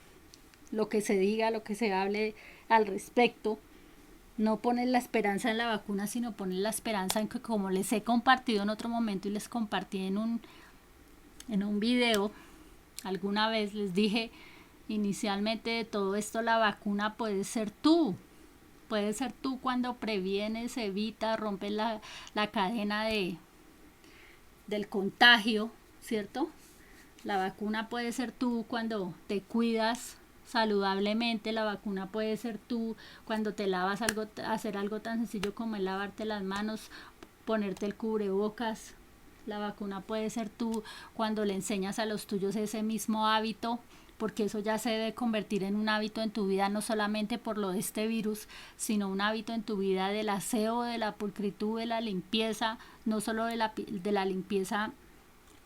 lo que se diga, lo que se hable al respecto. No pones la esperanza en la vacuna, sino pones la esperanza en que, como les he compartido en otro momento y les compartí en un video, alguna vez les dije inicialmente de todo esto, la vacuna puede ser tú. Puede ser tú cuando previenes, evitas, rompes la cadena del contagio, ¿cierto? La vacuna puede ser tú cuando te cuidas, saludablemente. La vacuna puede ser tú cuando te lavas algo, hacer algo tan sencillo como el lavarte las manos, ponerte el cubrebocas. La vacuna puede ser tú cuando le enseñas a los tuyos ese mismo hábito, porque eso ya se debe convertir en un hábito en tu vida, no solamente por lo de este virus, sino un hábito en tu vida del aseo, de la pulcritud, de la limpieza, no solo de la limpieza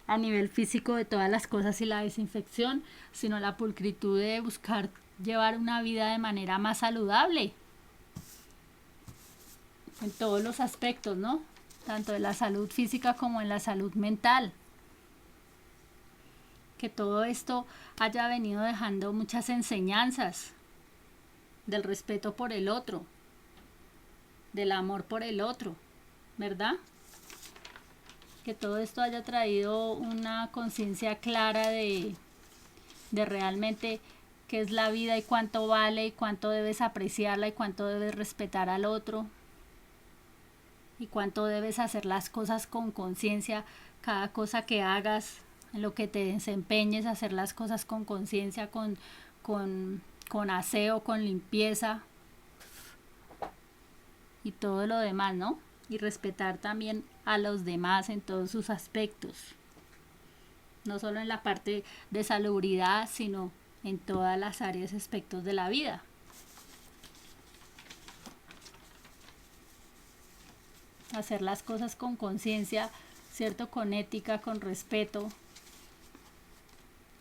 a nivel físico de todas las cosas y la desinfección, sino la pulcritud de buscar llevar una vida de manera más saludable en todos los aspectos, ¿no? Tanto de la salud física como en la salud mental. Que todo esto haya venido dejando muchas enseñanzas del respeto por el otro, del amor por el otro, ¿verdad? Que todo esto haya traído una conciencia clara de realmente qué es la vida y cuánto vale y cuánto debes apreciarla y cuánto debes respetar al otro y cuánto debes hacer las cosas con conciencia, cada cosa que hagas, en lo que te desempeñes, hacer las cosas con conciencia, con aseo, con limpieza y todo lo demás, ¿no? Y respetar también a los demás en todos sus aspectos, no solo en la parte de salubridad, sino en todas las áreas y aspectos de la vida. Hacer las cosas con conciencia, ¿cierto? Con ética, con respeto,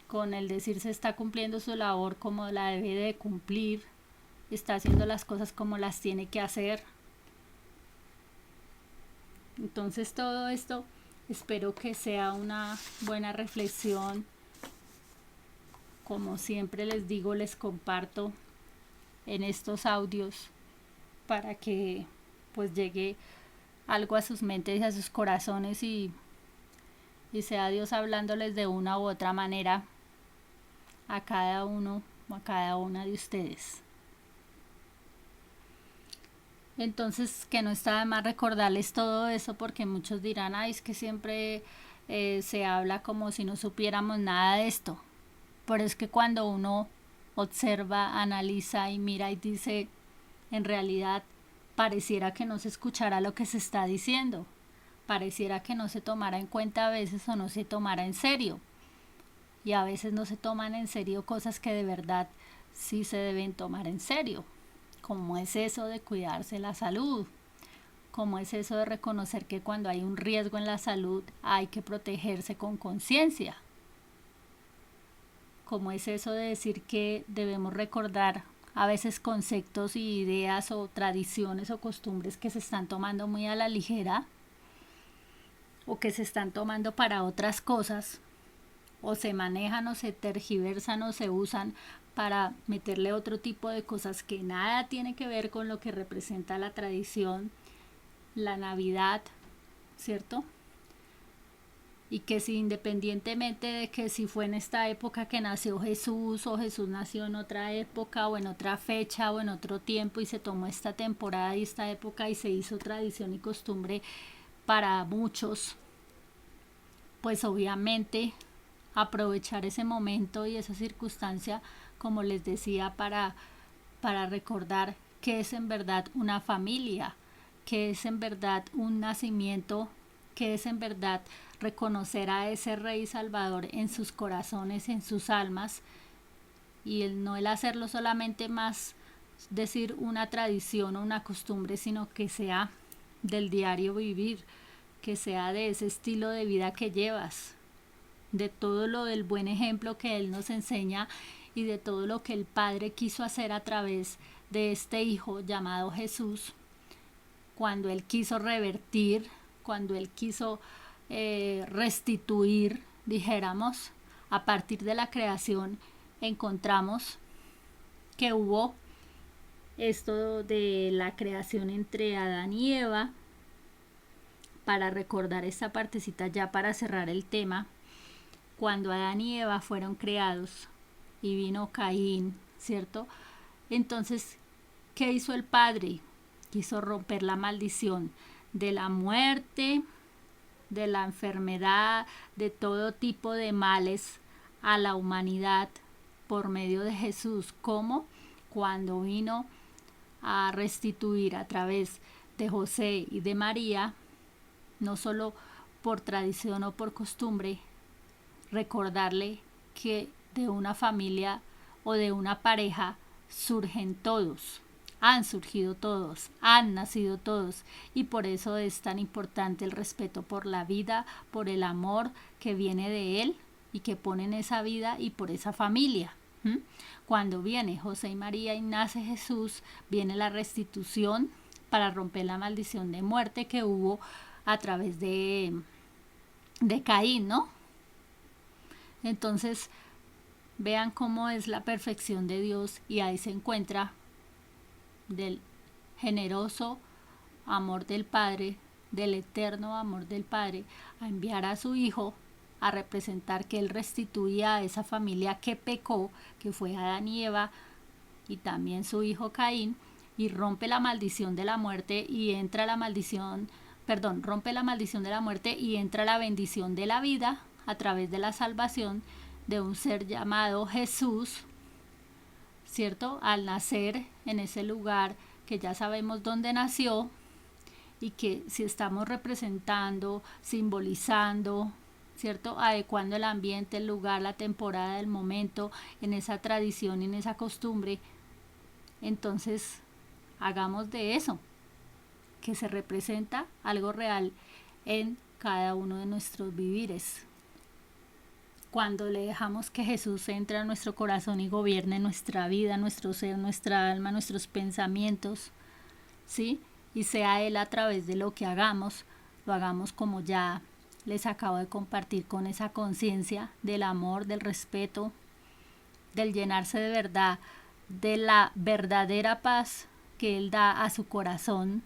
con el decir se está cumpliendo su labor como la debe de cumplir, está haciendo las cosas como las tiene que hacer. Entonces todo esto espero que sea una buena reflexión. Como siempre les digo, les comparto en estos audios para que pues llegue algo a sus mentes y a sus corazones y sea Dios hablándoles de una u otra manera a cada uno o a cada una de ustedes. Entonces, que no está de más recordarles todo eso, porque muchos dirán, ay, es que siempre se habla como si no supiéramos nada de esto. Pero es que cuando uno observa, analiza y mira y dice, en realidad pareciera que no se escuchara lo que se está diciendo, pareciera que no se tomara en cuenta a veces o no se tomara en serio. Y a veces no se toman en serio cosas que de verdad sí se deben tomar en serio, como es eso de cuidarse la salud, como es eso de reconocer que cuando hay un riesgo en la salud hay que protegerse con conciencia, como es eso de decir que debemos recordar a veces conceptos y ideas o tradiciones o costumbres que se están tomando muy a la ligera o que se están tomando para otras cosas, o se manejan o se tergiversan o se usan para meterle otro tipo de cosas que nada tiene que ver con lo que representa la tradición, la Navidad, ¿cierto? Y que si independientemente de que si fue en esta época que nació Jesús o Jesús nació en otra época o en otra fecha o en otro tiempo y se tomó esta temporada y esta época y se hizo tradición y costumbre para muchos, pues obviamente aprovechar ese momento y esa circunstancia, como les decía, para recordar que es en verdad una familia, que es en verdad un nacimiento, que es en verdad reconocer a ese Rey Salvador en sus corazones, en sus almas, y no el hacerlo solamente más decir una tradición o una costumbre, sino que sea del diario vivir, que sea de ese estilo de vida que llevas, de todo lo del buen ejemplo que Él nos enseña y de todo lo que el Padre quiso hacer a través de este Hijo llamado Jesús, cuando Él quiso revertir, cuando Él quiso restituir, dijéramos, a partir de la creación encontramos que hubo esto de la creación entre Adán y Eva. Para recordar esta partecita ya para cerrar el tema, cuando Adán y Eva fueron creados y vino Caín, ¿cierto? Entonces, ¿qué hizo el Padre? Quiso romper la maldición de la muerte, de la enfermedad, de todo tipo de males a la humanidad por medio de Jesús, como cuando vino a restituir a través de José y de María, no solo por tradición o por costumbre, recordarle que de una familia o de una pareja surgen todos, han surgido todos, han nacido todos, y por eso es tan importante el respeto por la vida, por el amor que viene de él y que pone en esa vida y por esa familia. Cuando viene José y María y nace Jesús, viene la restitución para romper la maldición de muerte que hubo a través de Caín, ¿no? Entonces, vean cómo es la perfección de Dios, y ahí se encuentra del generoso amor del Padre, del eterno amor del Padre, a enviar a su Hijo a representar que Él restituía a esa familia que pecó, que fue Adán y Eva, y también su hijo Caín, y rompe la maldición de la muerte y entra la maldición, rompe la maldición de la muerte y entra la bendición de la vida a través de la salvación de un ser llamado Jesús, ¿cierto? Al nacer en ese lugar que ya sabemos dónde nació, y que si estamos representando, simbolizando, ¿cierto? Adecuando el ambiente, el lugar, la temporada, el momento, en esa tradición y en esa costumbre, entonces hagamos de eso, que se representa algo real en cada uno de nuestros vivires. Cuando le dejamos que Jesús entre a nuestro corazón y gobierne nuestra vida, nuestro ser, nuestra alma, nuestros pensamientos, ¿sí? Y sea Él a través de lo que hagamos, lo hagamos como ya les acabo de compartir, con esa conciencia del amor, del respeto, del llenarse de verdad, de la verdadera paz que Él da a su corazón.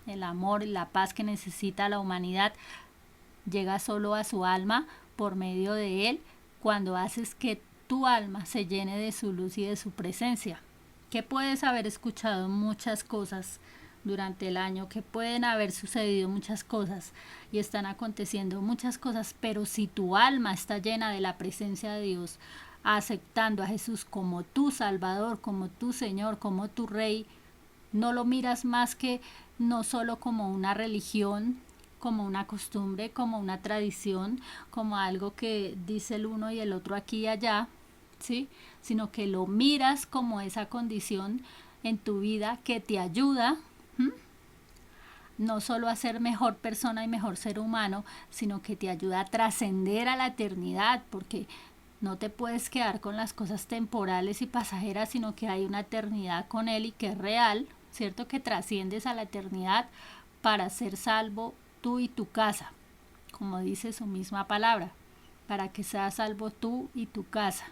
El amor y la paz que necesita la humanidad llega solo a su alma por medio de Él, cuando haces que tu alma se llene de su luz y de su presencia. Que puedes haber escuchado muchas cosas durante el año, que pueden haber sucedido muchas cosas y están aconteciendo muchas cosas, pero si tu alma está llena de la presencia de Dios, aceptando a Jesús como tu Salvador, como tu Señor, como tu Rey, no lo miras más que no solo como una religión, como una costumbre, como una tradición, como algo que dice el uno y el otro aquí y allá, ¿sí? Sino que lo miras como esa condición en tu vida que te ayuda, no solo a ser mejor persona y mejor ser humano, sino que te ayuda a trascender a la eternidad, porque no te puedes quedar con las cosas temporales y pasajeras, sino que hay una eternidad con Él y que es real, ¿cierto? Que trasciendes a la eternidad para ser salvo tú y tu casa, como dice su misma palabra, para que seas salvo tú y tu casa,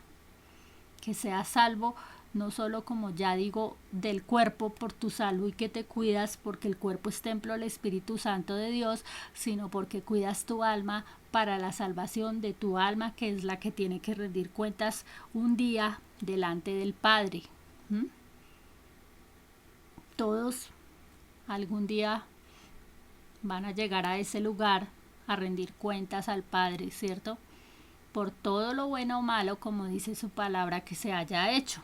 que seas salvo no solo, como ya digo, del cuerpo por tu salud y que te cuidas porque el cuerpo es templo del Espíritu Santo de Dios, sino porque cuidas tu alma para la salvación de tu alma, que es la que tiene que rendir cuentas un día delante del Padre. Todos algún día van a llegar a ese lugar a rendir cuentas al Padre, ¿cierto? Por todo lo bueno o malo, como dice su palabra, que se haya hecho.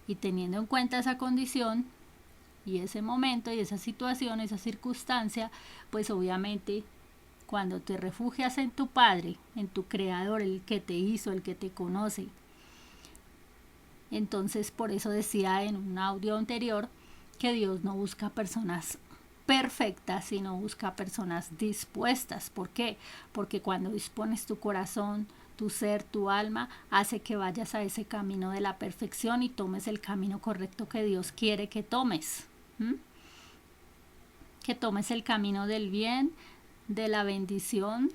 Y teniendo en cuenta esa condición y ese momento y esa situación, esa circunstancia, pues obviamente cuando te refugias en tu Padre, en tu Creador, el que te hizo, el que te conoce, entonces por eso decía en un audio anterior que Dios no busca personas perfectas, sino busca personas dispuestas. ¿Por qué? Porque cuando dispones tu corazón, tu ser, tu alma, hace que vayas a ese camino de la perfección y tomes el camino correcto que Dios quiere que tomes. Que tomes el camino del bien, de la bendición,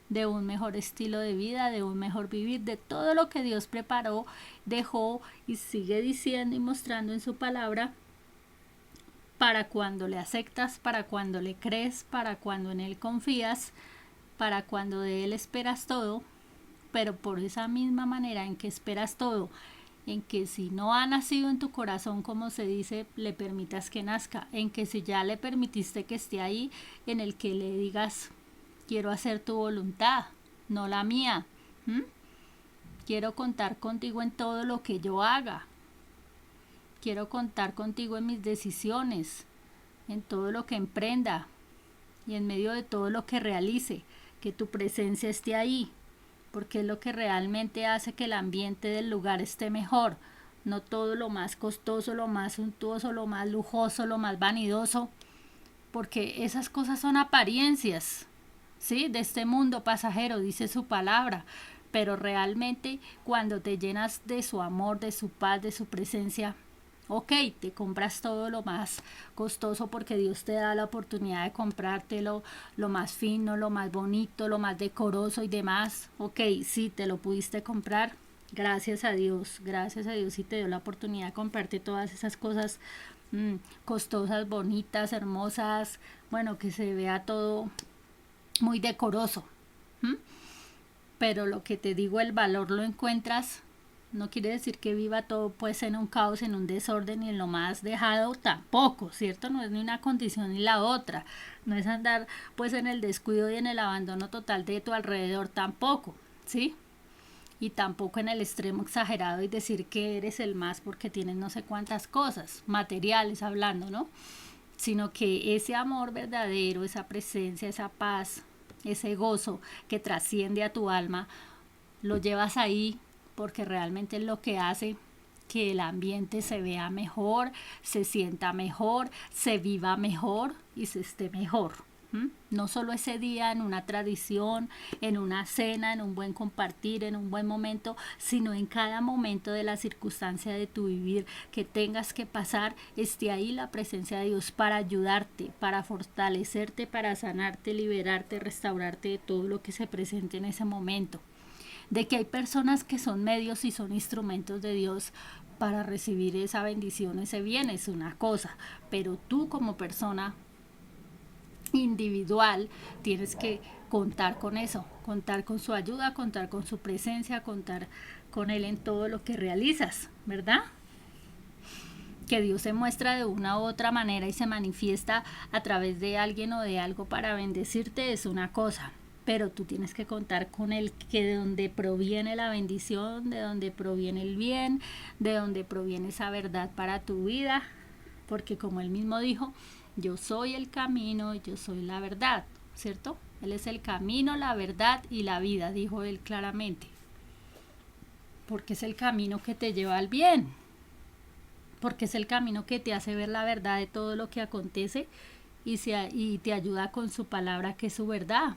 de un mejor estilo de vida, de un mejor vivir, de todo lo que Dios preparó, dejó y sigue diciendo y mostrando en su palabra, para cuando le aceptas, para cuando le crees, para cuando en Él confías, para cuando de Él esperas todo. Pero por esa misma manera en que esperas todo, en que si no ha nacido en tu corazón, como se dice, le permitas que nazca, en que si ya le permitiste que esté ahí, en el que le digas, quiero hacer tu voluntad, no la mía. Quiero contar contigo en todo lo que yo haga. Quiero contar contigo en mis decisiones, en todo lo que emprenda y en medio de todo lo que realice. Que tu presencia esté ahí, porque es lo que realmente hace que el ambiente del lugar esté mejor. No todo lo más costoso, lo más suntuoso, lo más lujoso, lo más vanidoso, porque esas cosas son apariencias, ¿sí? De este mundo pasajero, dice su palabra, pero realmente cuando te llenas de su amor, de su paz, de su presencia, ok, te compras todo lo más costoso porque Dios te da la oportunidad de comprártelo, lo más fino, lo más bonito, lo más decoroso y demás. Ok, sí, te lo pudiste comprar. Gracias a Dios sí te dio la oportunidad de comprarte todas esas cosas costosas, bonitas, hermosas, bueno, que se vea todo muy decoroso. ¿Mm? Pero lo que te digo, el valor lo encuentras. No quiere decir que viva todo pues en un caos, en un desorden y en lo más dejado tampoco, ¿cierto? No es ni una condición ni la otra. No es andar pues en el descuido y en el abandono total de tu alrededor tampoco, ¿sí? Y tampoco en el extremo exagerado y decir que eres el más porque tienes no sé cuántas cosas, materiales hablando, ¿no? Sino que ese amor verdadero, esa presencia, esa paz, ese gozo que trasciende a tu alma, lo llevas ahí porque realmente es lo que hace que el ambiente se vea mejor, se sienta mejor, se viva mejor y se esté mejor. No solo ese día en una tradición, en una cena, en un buen compartir, en un buen momento, sino en cada momento de la circunstancia de tu vivir que tengas que pasar, esté ahí la presencia de Dios para ayudarte, para fortalecerte, para sanarte, liberarte, restaurarte de todo lo que se presente en ese momento. De que hay personas que son medios y son instrumentos de Dios para recibir esa bendición, ese bien, es una cosa, pero tú como persona individual tienes que contar con eso, contar con su ayuda, contar con su presencia, contar con Él en todo lo que realizas, ¿verdad? Que Dios se muestra de una u otra manera y se manifiesta a través de alguien o de algo para bendecirte es una cosa, pero tú tienes que contar con Él, que de donde proviene la bendición, de donde proviene el bien, de donde proviene esa verdad para tu vida, porque como Él mismo dijo, yo soy el camino, yo soy la verdad, ¿cierto? Él es el camino, la verdad y la vida, dijo Él claramente, porque es el camino que te lleva al bien, porque es el camino que te hace ver la verdad de todo lo que acontece y te ayuda con su palabra que es su verdad.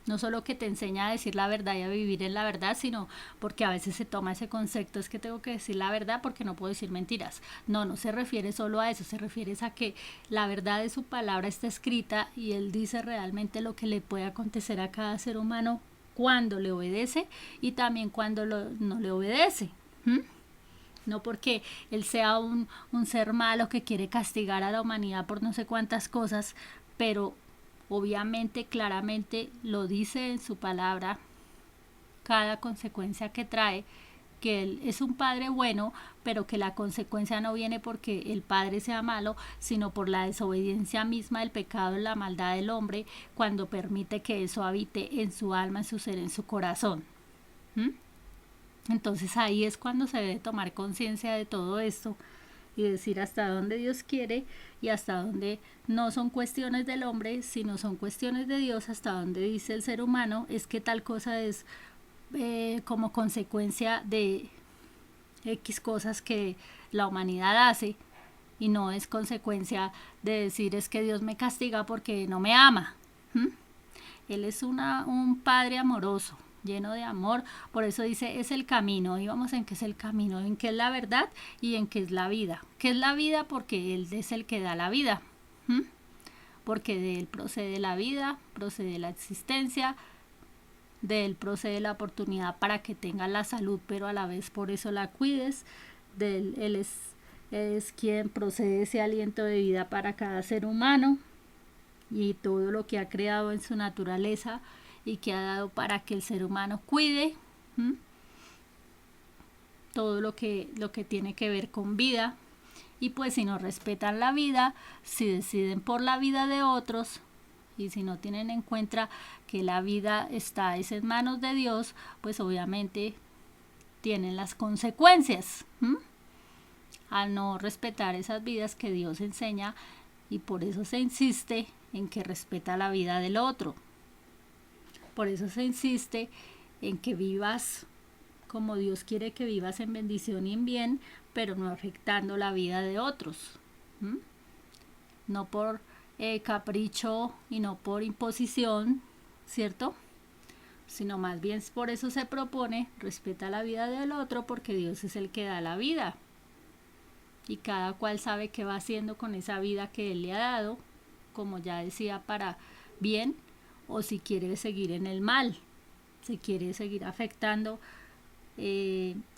No solo que te enseña a decir la verdad y a vivir en la verdad, sino porque a veces se toma ese concepto, es que tengo que decir la verdad porque no puedo decir mentiras. No se refiere solo a eso, se refiere a que la verdad de su palabra está escrita y Él dice realmente lo que le puede acontecer a cada ser humano cuando le obedece y también cuando no le obedece. No porque Él sea un ser malo que quiere castigar a la humanidad por no sé cuántas cosas, pero obviamente, claramente lo dice en su palabra, cada consecuencia que trae, que Él es un padre bueno, pero que la consecuencia no viene porque el padre sea malo, sino por la desobediencia misma del pecado, la maldad del hombre, cuando permite que eso habite en su alma, en su ser, en su corazón. Entonces ahí es cuando se debe tomar conciencia de todo esto y decir hasta dónde Dios quiere y hasta dónde no son cuestiones del hombre, sino son cuestiones de Dios, hasta dónde dice el ser humano es que tal cosa es como consecuencia de X cosas que la humanidad hace y no es consecuencia de decir es que Dios me castiga porque no me ama. Él es un padre amoroso, lleno de amor, por eso dice es el camino, y vamos en qué es el camino, en qué es la verdad y en qué es la vida. ¿Qué es la vida? Porque Él es el que da la vida, porque de Él procede la vida, procede la existencia, de Él procede la oportunidad para que tengas la salud, pero a la vez por eso la cuides, de Él es quien procede ese aliento de vida para cada ser humano y todo lo que ha creado en su naturaleza y que ha dado para que el ser humano cuide todo lo que tiene que ver con vida. Y pues si no respetan la vida, si deciden por la vida de otros, Y si no tienen en cuenta que la vida está en manos de Dios, pues obviamente tienen las consecuencias al no respetar esas vidas que Dios enseña, y por eso se insiste en que respeta la vida del otro. Por eso se insiste en que vivas como Dios quiere que vivas, en bendición y en bien, pero no afectando la vida de otros. No por capricho y no por imposición, ¿cierto? Sino más bien por eso se propone, respeta la vida del otro, porque Dios es el que da la vida. Y cada cual sabe qué va haciendo con esa vida que Él le ha dado, como ya decía, para bien, o si quiere seguir en el mal, si quiere seguir afectando,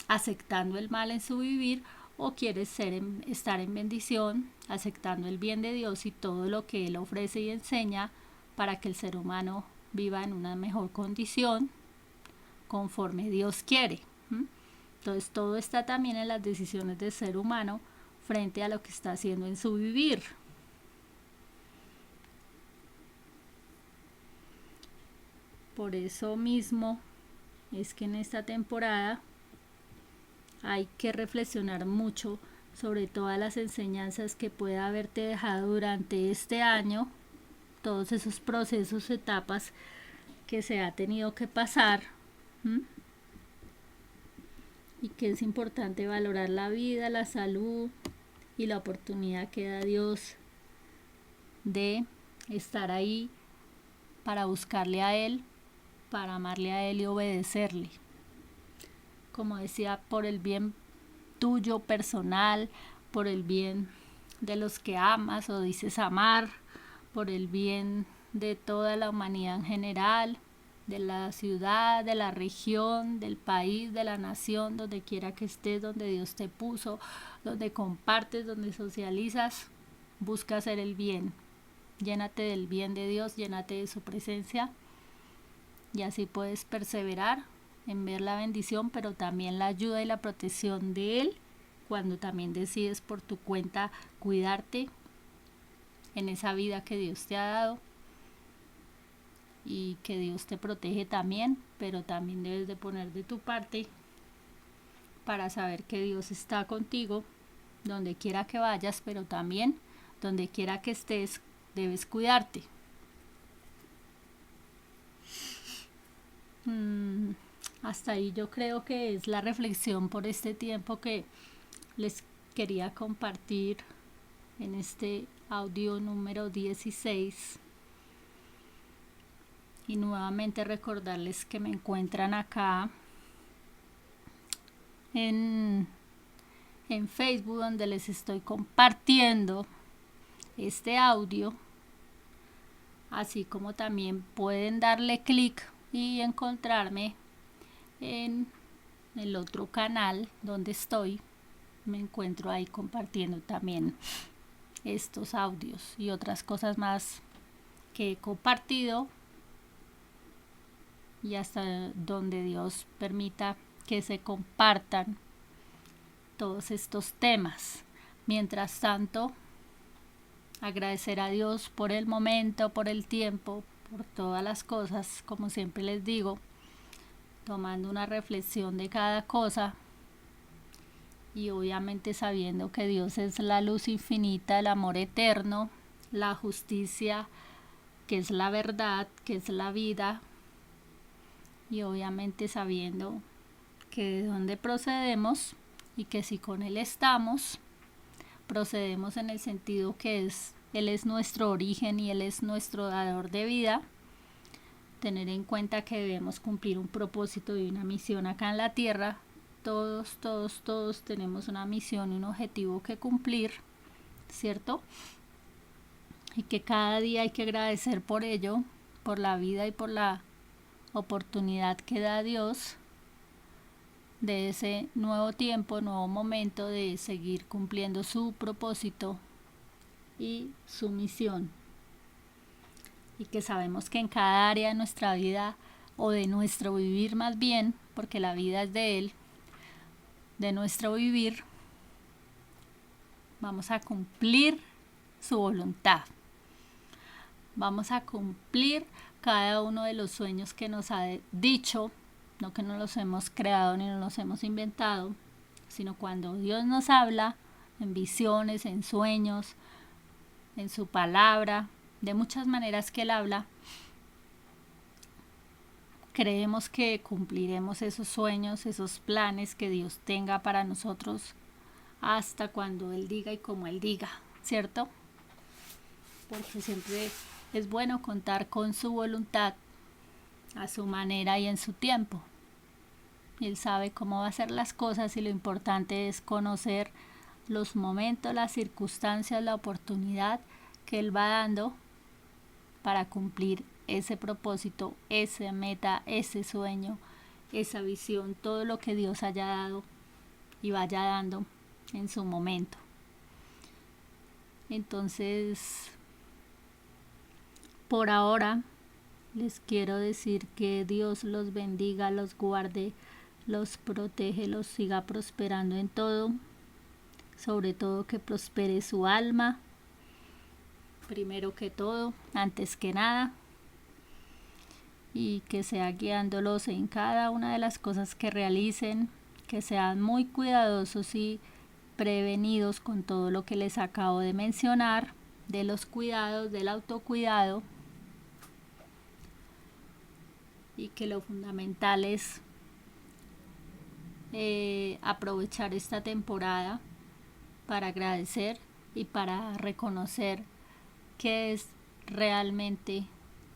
aceptando el mal en su vivir, o quiere estar en bendición, aceptando el bien de Dios y todo lo que Él ofrece y enseña para que el ser humano viva en una mejor condición conforme Dios quiere. Entonces todo está también en las decisiones del ser humano frente a lo que está haciendo en su vivir. Por eso mismo es que en esta temporada hay que reflexionar mucho sobre todas las enseñanzas que pueda haberte dejado durante este año, todos esos procesos, etapas que se ha tenido que pasar, y que es importante valorar la vida, la salud y la oportunidad que da Dios de estar ahí para buscarle a Él, para amarle a Él y obedecerle. Como decía, por el bien tuyo personal, por el bien de los que amas o dices amar, por el bien de toda la humanidad en general, de la ciudad, de la región, del país, de la nación, donde quiera que estés, donde Dios te puso, donde compartes, donde socializas, busca hacer el bien. Llénate del bien de Dios, llénate de su presencia, y así puedes perseverar en ver la bendición, pero también la ayuda y la protección de Él, cuando también decides por tu cuenta cuidarte en esa vida que Dios te ha dado, y que Dios te protege también, pero también debes de poner de tu parte para saber que Dios está contigo donde quiera que vayas, pero también donde quiera que estés debes cuidarte. Hasta ahí yo creo que es la reflexión por este tiempo que les quería compartir en este audio número 16. Y nuevamente recordarles que me encuentran acá en Facebook, donde les estoy compartiendo este audio, así como también pueden darle clic y encontrarme en el otro canal donde estoy. Me encuentro ahí compartiendo también estos audios y otras cosas más que he compartido, y hasta donde Dios permita que se compartan todos estos temas. Mientras tanto, agradecer a Dios por el momento, por el tiempo, por todas las cosas, como siempre les digo, tomando una reflexión de cada cosa, y obviamente sabiendo que Dios es la luz infinita, el amor eterno, la justicia, que es la verdad, que es la vida, y obviamente sabiendo que de dónde procedemos, y que si con Él estamos, procedemos en el sentido que Él es nuestro origen y Él es nuestro dador de vida. Tener en cuenta que debemos cumplir un propósito y una misión acá en la tierra. Todos tenemos una misión y un objetivo que cumplir, ¿cierto? Y que cada día hay que agradecer por ello, por la vida y por la oportunidad que da Dios de ese nuevo tiempo, nuevo momento de seguir cumpliendo su propósito y su misión. Y que sabemos que en cada área de nuestra vida, o de nuestro vivir más bien, porque la vida es de Él, de nuestro vivir, vamos a cumplir su voluntad. vamos a cumplir cada uno de los sueños que nos ha dicho, no que no los hemos creado ni nos los hemos inventado, sino cuando Dios nos habla en visiones, en sueños, en su palabra, de muchas maneras que Él habla, creemos que cumpliremos esos sueños, esos planes que Dios tenga para nosotros hasta cuando Él diga y como Él diga, ¿cierto? Porque siempre es bueno contar con su voluntad a su manera y en su tiempo. Él sabe cómo va a hacer las cosas y lo importante es conocer los momentos, las circunstancias, la oportunidad que Él va dando para cumplir ese propósito, esa meta, ese sueño, esa visión, todo lo que Dios haya dado y vaya dando en su momento. Entonces, por ahora, les quiero decir que Dios los bendiga, los guarde, los protege, los siga prosperando en todo, sobre todo que prospere su alma, primero que todo, antes que nada, y que sea guiándolos en cada una de las cosas que realicen, que sean muy cuidadosos y prevenidos con todo lo que les acabo de mencionar, de los cuidados, del autocuidado, y que lo fundamental es aprovechar esta temporada para agradecer y para reconocer qué es realmente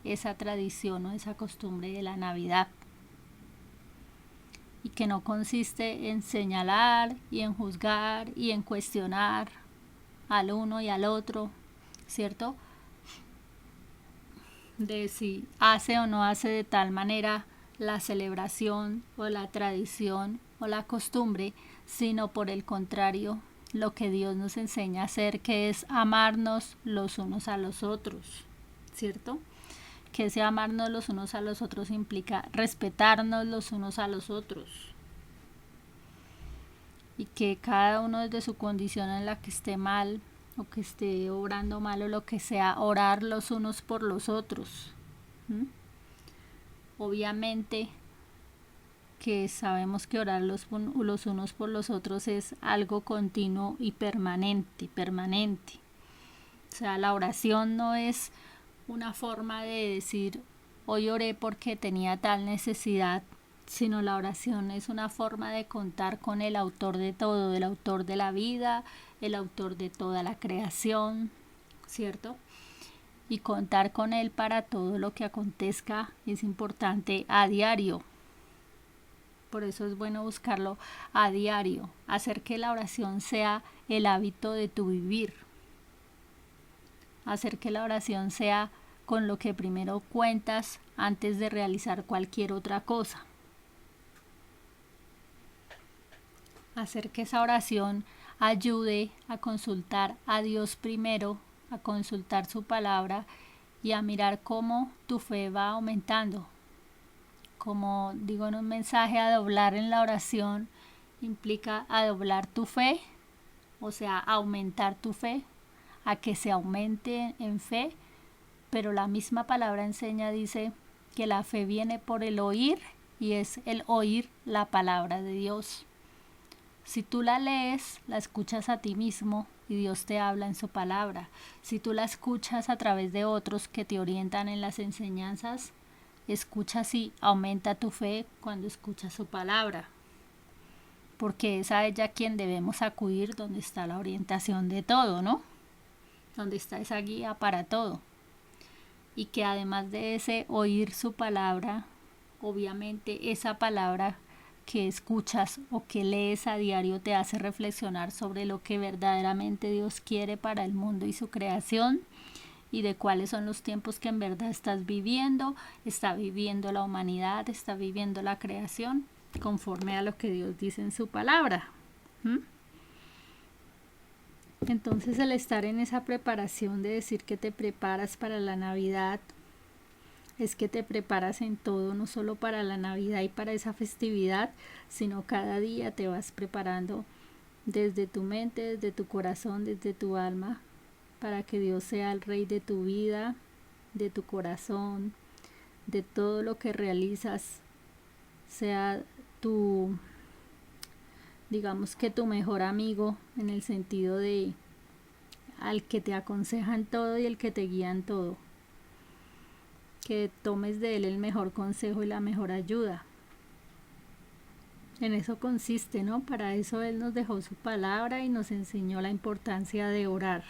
esa tradición o esa costumbre de la Navidad, y que no consiste en señalar y en juzgar y en cuestionar al uno y al otro, ¿cierto? De si hace o no hace de tal manera la celebración o la tradición o la costumbre, sino por el contrario, lo que Dios nos enseña a hacer, que es amarnos los unos a los otros, ¿cierto? Que ese amarnos los unos a los otros implica respetarnos los unos a los otros, y que cada uno desde su condición en la que esté mal o que esté obrando mal o lo que sea, orar los unos por los otros. Obviamente que sabemos que orar los unos por los otros es algo continuo y permanente. O sea, la oración no es una forma de decir hoy oré porque tenía tal necesidad, sino la oración es una forma de contar con el autor de todo, el autor de la vida, el autor de toda la creación, ¿cierto? Y contar con él para todo lo que acontezca es importante a diario. Por eso es bueno buscarlo a diario, hacer que la oración sea el hábito de tu vivir, hacer que la oración sea con lo que primero cuentas antes de realizar cualquier otra cosa. Hacer que esa oración ayude a consultar a Dios primero, a consultar su palabra y a mirar cómo tu fe va aumentando. Como digo en un mensaje, a doblar en la oración implica a doblar tu fe, o sea, aumentar tu fe, a que se aumente en fe, pero la misma palabra enseña, dice que la fe viene por el oír y es el oír la palabra de Dios. Si tú la lees, la escuchas a ti mismo y Dios te habla en su palabra. Si tú la escuchas a través de otros que te orientan en las enseñanzas, escuchas y aumenta tu fe cuando escuchas su palabra. Porque es a ella quien debemos acudir, donde está la orientación de todo, ¿no? Donde está esa guía para todo. Y que además de ese oír su palabra, obviamente esa palabra que escuchas o que lees a diario te hace reflexionar sobre lo que verdaderamente Dios quiere para el mundo y su creación, y de cuáles son los tiempos que en verdad estás viviendo, está viviendo la humanidad, está viviendo la creación, conforme a lo que Dios dice en su palabra. Entonces el estar en esa preparación de decir que te preparas para la Navidad, es que te preparas en todo, no solo para la Navidad y para esa festividad, sino cada día te vas preparando desde tu mente, desde tu corazón, desde tu alma, para que Dios sea el rey de tu vida, de tu corazón, de todo lo que realizas, sea tu, digamos que tu mejor amigo, en el sentido de al que te aconseja en todo y el que te guía en todo. Que tomes de él el mejor consejo y la mejor ayuda. En eso consiste, ¿no? Para eso él nos dejó su palabra y nos enseñó la importancia de orar.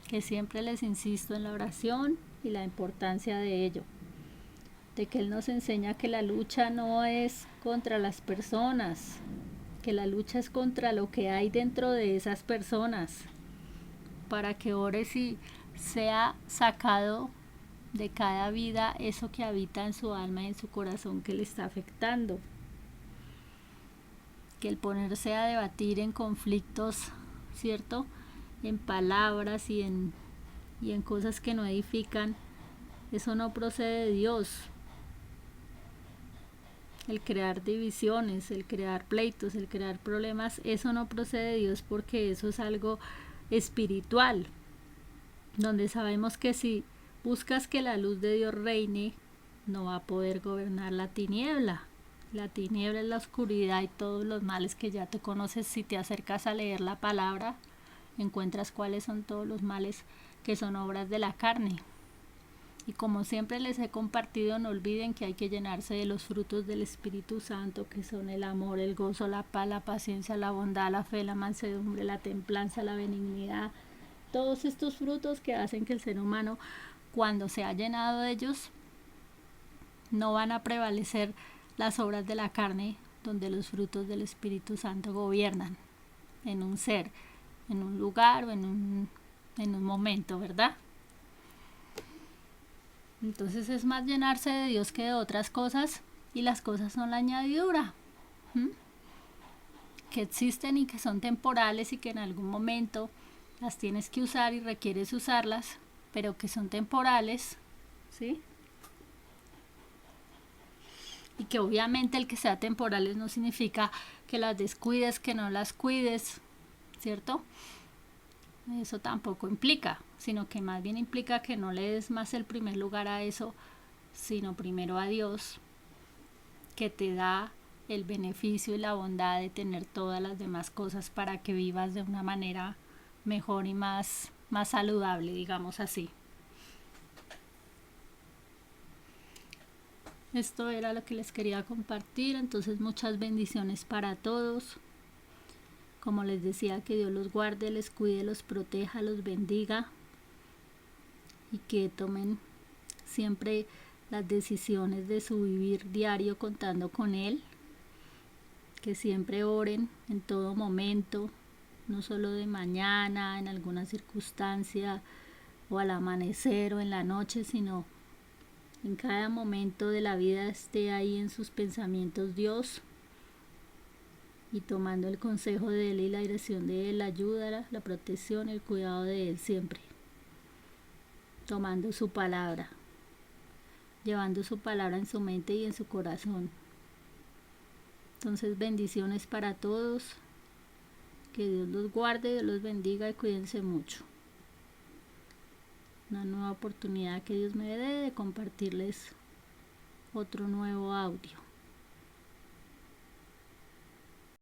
Que siempre les insisto en la oración y la importancia de ello. De que él nos enseña que la lucha no es contra las personas, que la lucha es contra lo que hay dentro de esas personas. Para que ores y sea sacado de cada vida eso que habita en su alma y en su corazón que le está afectando. Que el ponerse a debatir en conflictos, ¿cierto? En palabras y en cosas que no edifican, eso no procede de Dios. El crear divisiones, el crear pleitos, el crear problemas, eso no procede de Dios, porque eso es algo espiritual, donde sabemos que si buscas que la luz de Dios reine, no va a poder gobernar la tiniebla. La tiniebla es la oscuridad y todos los males que ya tú conoces. Si te acercas a leer la palabra, encuentras cuáles son todos los males que son obras de la carne. Y como siempre les he compartido, no olviden que hay que llenarse de los frutos del Espíritu Santo, que son el amor, el gozo, la paz, la paciencia, la bondad, la fe, la mansedumbre, la templanza, la benignidad. Todos estos frutos que hacen que el ser humano, cuando se ha llenado de ellos, no van a prevalecer las obras de la carne, donde los frutos del Espíritu Santo gobiernan en un ser, en un lugar o en un momento, ¿verdad? Entonces es más llenarse de Dios que de otras cosas, y las cosas son la añadidura, que existen y que son temporales y que en algún momento las tienes que usar y requieres usarlas, pero que son temporales, ¿sí? Y que obviamente el que sea temporales no significa que las descuides, que no las cuides, ¿cierto? Eso tampoco implica, sino que más bien implica que no le des más el primer lugar a eso, sino primero a Dios, que te da el beneficio y la bondad de tener todas las demás cosas para que vivas de una manera mejor y más saludable, digamos así. Esto era lo que les quería compartir. Entonces, muchas bendiciones para todos. Como les decía, que Dios los guarde, les cuide, los proteja, los bendiga, y que tomen siempre las decisiones de su vivir diario contando con Él. Que siempre oren en todo momento, no solo de mañana, en alguna circunstancia, o al amanecer o en la noche, sino en cada momento de la vida esté ahí en sus pensamientos Dios, y tomando el consejo de Él y la dirección de Él, la ayuda, la protección, el cuidado de Él siempre. Tomando su palabra, llevando su palabra en su mente y en su corazón. Entonces, bendiciones para todos. Que Dios los guarde, Dios los bendiga y cuídense mucho. Una nueva oportunidad que Dios me dé de compartirles otro nuevo audio.